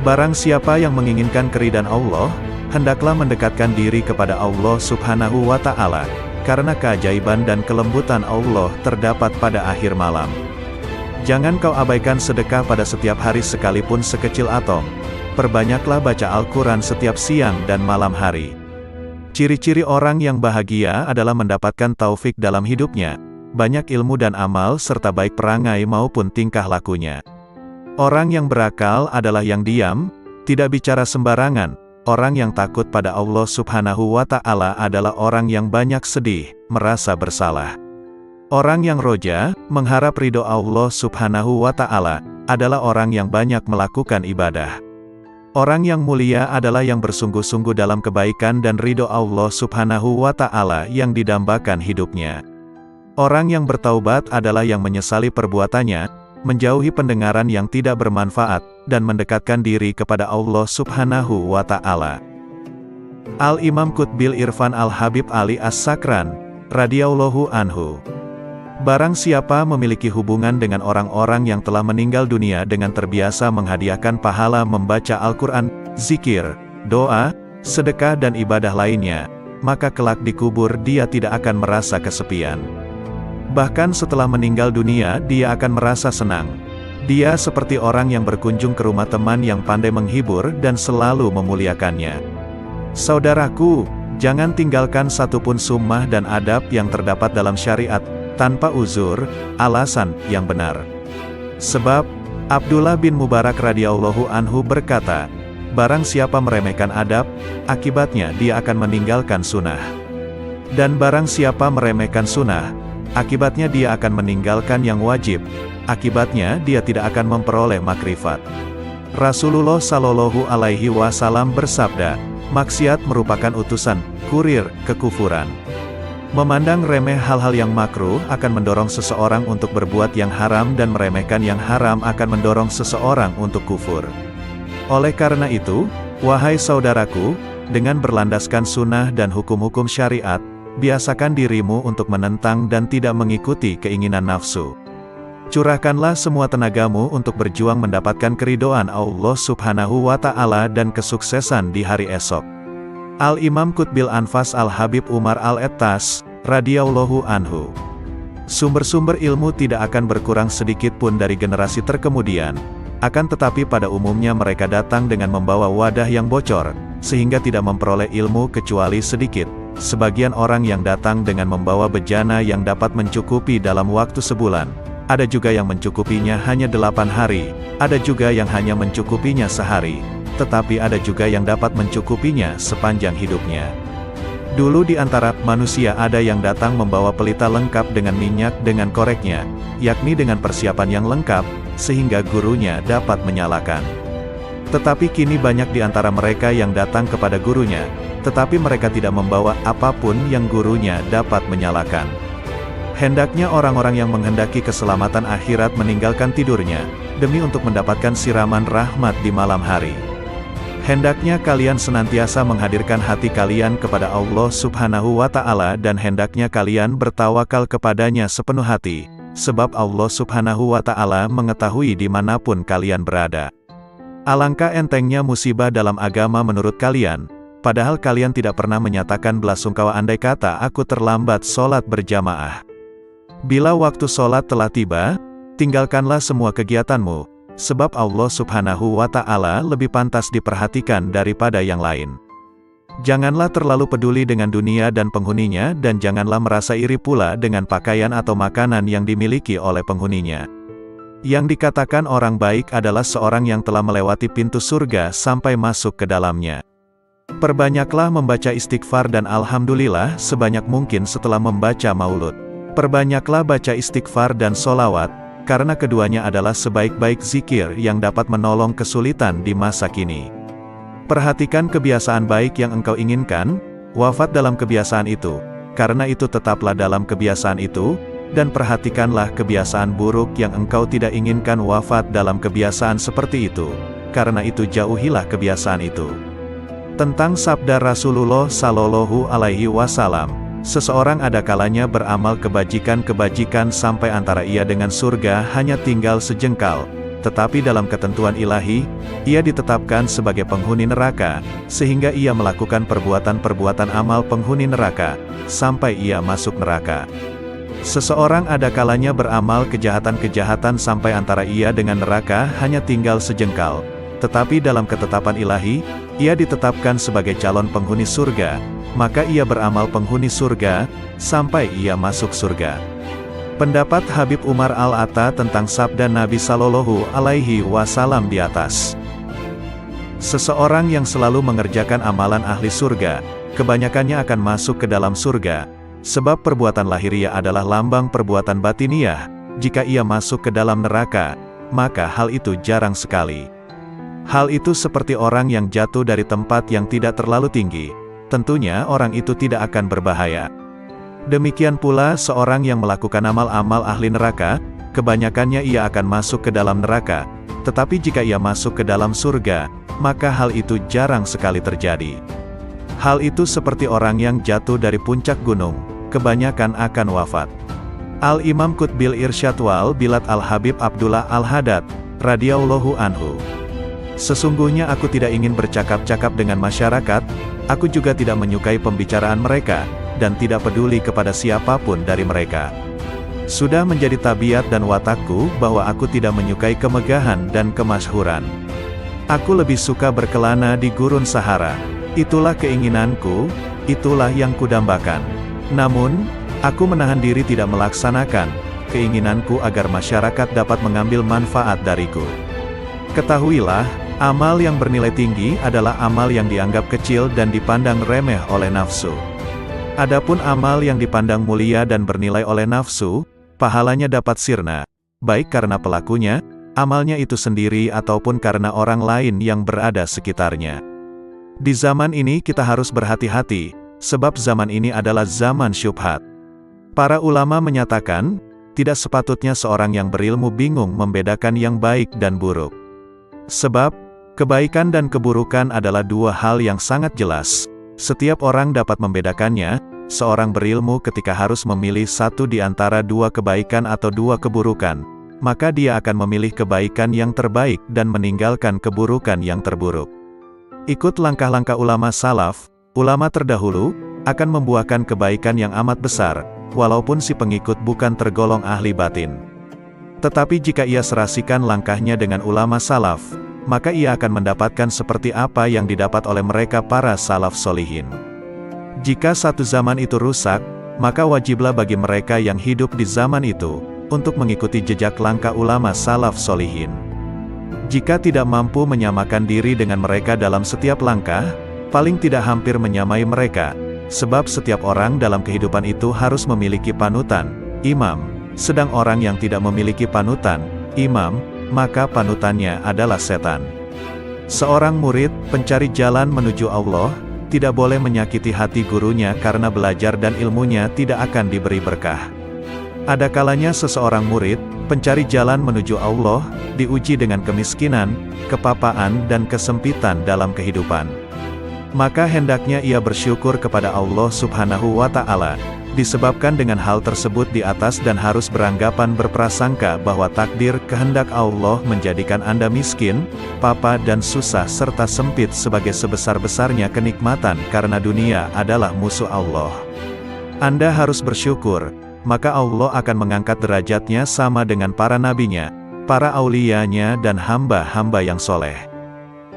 Barang siapa yang menginginkan keridhaan Allah, hendaklah mendekatkan diri kepada Allah Subhanahu wa Ta'ala, karena keajaiban dan kelembutan Allah terdapat pada akhir malam. Jangan kau abaikan sedekah pada setiap hari sekalipun sekecil atom. Perbanyaklah baca Al-Quran setiap siang dan malam hari. Ciri-ciri orang yang bahagia adalah mendapatkan taufik dalam hidupnya, banyak ilmu dan amal serta baik perangai maupun tingkah lakunya. Orang yang berakal adalah yang diam, tidak bicara sembarangan. Orang yang takut pada Allah Subhanahu wa Ta'ala adalah orang yang banyak sedih, merasa bersalah. Orang yang roja, mengharap ridho Allah Subhanahu wa Ta'ala, adalah orang yang banyak melakukan ibadah. Orang yang mulia adalah yang bersungguh-sungguh dalam kebaikan dan ridho Allah Subhanahu wa Ta'ala yang didambakan hidupnya. Orang yang bertaubat adalah yang menyesali perbuatannya, menjauhi pendengaran yang tidak bermanfaat, dan mendekatkan diri kepada Allah Subhanahu wa Ta'ala. Al-Imam Qutbil Irfan Al-Habib Ali As-Sakran, radhiyallahu anhu. Barang siapa memiliki hubungan dengan orang-orang yang telah meninggal dunia dengan terbiasa menghadiahkan pahala membaca Al-Quran, zikir, doa, sedekah dan ibadah lainnya, maka kelak di kubur dia tidak akan merasa kesepian. Bahkan setelah meninggal dunia dia akan merasa senang. Dia seperti orang yang berkunjung ke rumah teman yang pandai menghibur dan selalu memuliakannya. Saudaraku, jangan tinggalkan satupun sunnah dan adab yang terdapat dalam syariat, tanpa uzur, alasan yang benar. Sebab, Abdullah bin Mubarak radhiyallahu anhu berkata, barang siapa meremehkan adab, akibatnya dia akan meninggalkan sunnah. Dan barang siapa meremehkan sunnah, akibatnya dia akan meninggalkan yang wajib, akibatnya dia tidak akan memperoleh makrifat. Rasulullah Shallallahu Alaihi Wasallam bersabda, maksiat merupakan utusan, kurir, kekufuran. Memandang remeh hal-hal yang makruh akan mendorong seseorang untuk berbuat yang haram dan meremehkan yang haram akan mendorong seseorang untuk kufur. Oleh karena itu, wahai saudaraku, dengan berlandaskan sunnah dan hukum-hukum syariat, biasakan dirimu untuk menentang dan tidak mengikuti keinginan nafsu. Curahkanlah semua tenagamu untuk berjuang mendapatkan keridhaan Allah Subhanahu wa Ta'ala dan kesuksesan di hari esok. Al-Imam Qutbil Anfas Al-Habib Umar Al-Ettas, radhiyallahu anhu. Sumber-sumber ilmu tidak akan berkurang sedikit pun dari generasi terkemudian, akan tetapi pada umumnya mereka datang dengan membawa wadah yang bocor, sehingga tidak memperoleh ilmu kecuali sedikit. Sebagian orang yang datang dengan membawa bejana yang dapat mencukupi dalam waktu sebulan, ada juga yang mencukupinya hanya 8 hari, ada juga yang hanya mencukupinya sehari, tetapi ada juga yang dapat mencukupinya sepanjang hidupnya. Dulu di antara manusia ada yang datang membawa pelita lengkap dengan minyak dengan koreknya, yakni dengan persiapan yang lengkap, sehingga gurunya dapat menyalakan. Tetapi kini banyak di antara mereka yang datang kepada gurunya, tetapi mereka tidak membawa apapun yang gurunya dapat menyalakan. Hendaknya orang-orang yang menghendaki keselamatan akhirat meninggalkan tidurnya, demi untuk mendapatkan siraman rahmat di malam hari. Hendaknya kalian senantiasa menghadirkan hati kalian kepada Allah Subhanahu wa Ta'ala dan hendaknya kalian bertawakal kepadanya sepenuh hati, sebab Allah Subhanahu wa Ta'ala mengetahui dimanapun kalian berada. Alangkah entengnya musibah dalam agama menurut kalian, padahal kalian tidak pernah menyatakan belasungkawa andai kata aku terlambat sholat berjamaah. Bila waktu sholat telah tiba, tinggalkanlah semua kegiatanmu, sebab Allah Subhanahu wa Ta'ala lebih pantas diperhatikan daripada yang lain. Janganlah terlalu peduli dengan dunia dan penghuninya dan janganlah merasa iri pula dengan pakaian atau makanan yang dimiliki oleh penghuninya. Yang dikatakan orang baik adalah seorang yang telah melewati pintu surga sampai masuk ke dalamnya. Perbanyaklah membaca istighfar dan alhamdulillah sebanyak mungkin setelah membaca maulud. Perbanyaklah baca istighfar dan solawat, karena keduanya adalah sebaik-baik zikir yang dapat menolong kesulitan di masa kini. Perhatikan kebiasaan baik yang engkau inginkan, wafat dalam kebiasaan itu, karena itu tetaplah dalam kebiasaan itu, dan perhatikanlah kebiasaan buruk yang engkau tidak inginkan wafat dalam kebiasaan seperti itu, karena itu jauhilah kebiasaan itu. Tentang sabda Rasulullah Shallallahu Alaihi Wasallam, seseorang ada kalanya beramal kebajikan-kebajikan sampai antara ia dengan surga hanya tinggal sejengkal, tetapi dalam ketentuan ilahi, ia ditetapkan sebagai penghuni neraka, sehingga ia melakukan perbuatan-perbuatan amal penghuni neraka, sampai ia masuk neraka. Seseorang ada kalanya beramal kejahatan-kejahatan sampai antara ia dengan neraka hanya tinggal sejengkal, tetapi dalam ketetapan ilahi, ia ditetapkan sebagai calon penghuni surga, maka ia beramal penghuni surga, sampai ia masuk surga. Pendapat Habib Umar Al-Atta tentang sabda Nabi Shallallahu Alaihi Wasallam di atas. Seseorang yang selalu mengerjakan amalan ahli surga, kebanyakannya akan masuk ke dalam surga, sebab perbuatan lahiriah adalah lambang perbuatan batiniah. Jika ia masuk ke dalam neraka, maka hal itu jarang sekali. Hal itu seperti orang yang jatuh dari tempat yang tidak terlalu tinggi. Tentunya orang itu tidak akan berbahaya. Demikian pula seorang yang melakukan amal-amal ahli neraka, kebanyakannya ia akan masuk ke dalam neraka. Tetapi jika ia masuk ke dalam surga, maka hal itu jarang sekali terjadi. Hal itu seperti orang yang jatuh dari puncak gunung, kebanyakan akan wafat. Al-Imam Qutbil Irsyad wal Bilad Al-Habib Abdullah Al-Haddad, radhiyallahu anhu. Sesungguhnya aku tidak ingin bercakap-cakap dengan masyarakat, aku juga tidak menyukai pembicaraan mereka, dan tidak peduli kepada siapapun dari mereka. Sudah menjadi tabiat dan watakku bahwa aku tidak menyukai kemegahan dan kemasyhuran. Aku lebih suka berkelana di gurun Sahara. Itulah keinginanku, itulah yang kudambakan. Namun, aku menahan diri tidak melaksanakan keinginanku agar masyarakat dapat mengambil manfaat dariku. Ketahuilah, amal yang bernilai tinggi adalah amal yang dianggap kecil dan dipandang remeh oleh nafsu. Adapun amal yang dipandang mulia dan bernilai oleh nafsu, pahalanya dapat sirna, baik karena pelakunya, amalnya itu sendiri ataupun karena orang lain yang berada sekitarnya. Di zaman ini kita harus berhati-hati, sebab zaman ini adalah zaman syubhat. Para ulama menyatakan, tidak sepatutnya seorang yang berilmu bingung membedakan yang baik dan buruk. Sebab, kebaikan dan keburukan adalah dua hal yang sangat jelas. Setiap orang dapat membedakannya. Seorang berilmu ketika harus memilih satu di antara dua kebaikan atau dua keburukan, maka dia akan memilih kebaikan yang terbaik dan meninggalkan keburukan yang terburuk. Ikut langkah-langkah ulama salaf, ulama terdahulu, akan membuahkan kebaikan yang amat besar, walaupun si pengikut bukan tergolong ahli batin. Tetapi jika ia serasikan langkahnya dengan ulama salaf, maka ia akan mendapatkan seperti apa yang didapat oleh mereka para salaf solihin. Jika satu zaman itu rusak, maka wajiblah bagi mereka yang hidup di zaman itu, untuk mengikuti jejak langkah ulama salaf solihin. Jika tidak mampu menyamakan diri dengan mereka dalam setiap langkah, paling tidak hampir menyamai mereka, sebab setiap orang dalam kehidupan itu harus memiliki panutan, imam, sedang orang yang tidak memiliki panutan, imam, maka panutannya adalah setan. Seorang murid, pencari jalan menuju Allah, tidak boleh menyakiti hati gurunya karena belajar dan ilmunya tidak akan diberi berkah. Ada kalanya seseorang murid, pencari jalan menuju Allah, diuji dengan kemiskinan, kepapaan dan kesempitan dalam kehidupan. Maka hendaknya ia bersyukur kepada Allah Subhanahu wa Ta'ala, disebabkan dengan hal tersebut di atas dan harus beranggapan berprasangka bahwa takdir kehendak Allah menjadikan Anda miskin, papa dan susah serta sempit sebagai sebesar-besarnya kenikmatan karena dunia adalah musuh Allah. Anda harus bersyukur, maka Allah akan mengangkat derajatnya sama dengan para nabinya, para auliyanya dan hamba-hamba yang soleh.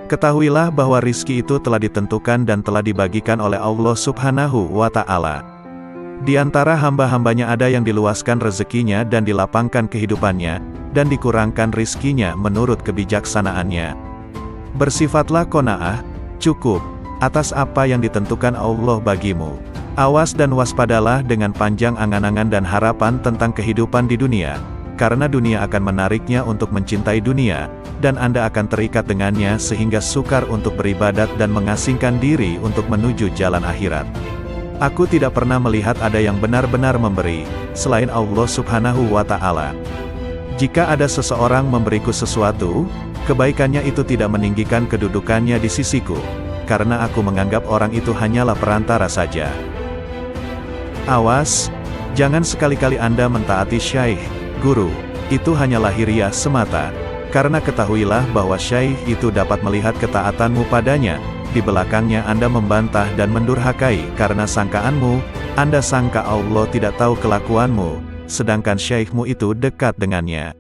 Ketahuilah bahwa rizki itu telah ditentukan dan telah dibagikan oleh Allah Subhanahu wa Ta'ala. Di antara hamba-hambanya ada yang diluaskan rezekinya dan dilapangkan kehidupannya, dan dikurangkan rizkinya menurut kebijaksanaannya. Bersifatlah qanaah, cukup, atas apa yang ditentukan Allah bagimu. Awas dan waspadalah dengan panjang angan-angan dan harapan tentang kehidupan di dunia, karena dunia akan menariknya untuk mencintai dunia, dan Anda akan terikat dengannya sehingga sukar untuk beribadat dan mengasingkan diri untuk menuju jalan akhirat. Aku tidak pernah melihat ada yang benar-benar memberi, selain Allah Subhanahu wa Ta'ala. Jika ada seseorang memberiku sesuatu, kebaikannya itu tidak meninggikan kedudukannya di sisiku, karena aku menganggap orang itu hanyalah perantara saja. Awas, jangan sekali-kali Anda mentaati syaikh, guru, itu hanya lahiriah semata, karena ketahuilah bahwa syaikh itu dapat melihat ketaatanmu padanya. Di belakangnya Anda membantah dan mendurhakai karena sangkaanmu, Anda sangka Allah tidak tahu kelakuanmu, sedangkan syekhmu itu dekat dengannya.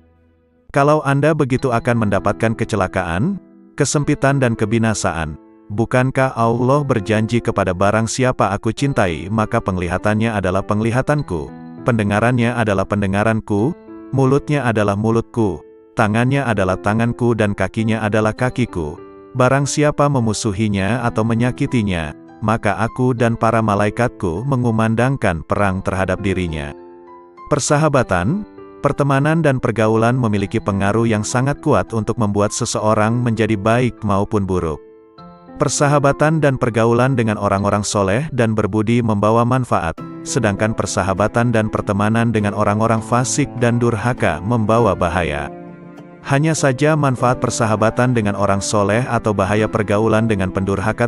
Kalau Anda begitu akan mendapatkan kecelakaan, kesempitan dan kebinasaan. Bukankah Allah berjanji kepada barang siapa aku cintai maka penglihatannya adalah penglihatanku, pendengarannya adalah pendengaranku, mulutnya adalah mulutku, tangannya adalah tanganku dan kakinya adalah kakiku. Barang siapa memusuhinya atau menyakitinya, maka aku dan para malaikatku mengumandangkan perang terhadap dirinya. Persahabatan, pertemanan dan pergaulan memiliki pengaruh yang sangat kuat untuk membuat seseorang menjadi baik maupun buruk. Persahabatan dan pergaulan dengan orang-orang soleh dan berbudi membawa manfaat, sedangkan persahabatan dan pertemanan dengan orang-orang fasik dan durhaka membawa bahaya. Hanya saja manfaat persahabatan dengan orang soleh atau bahaya pergaulan dengan pendurhaka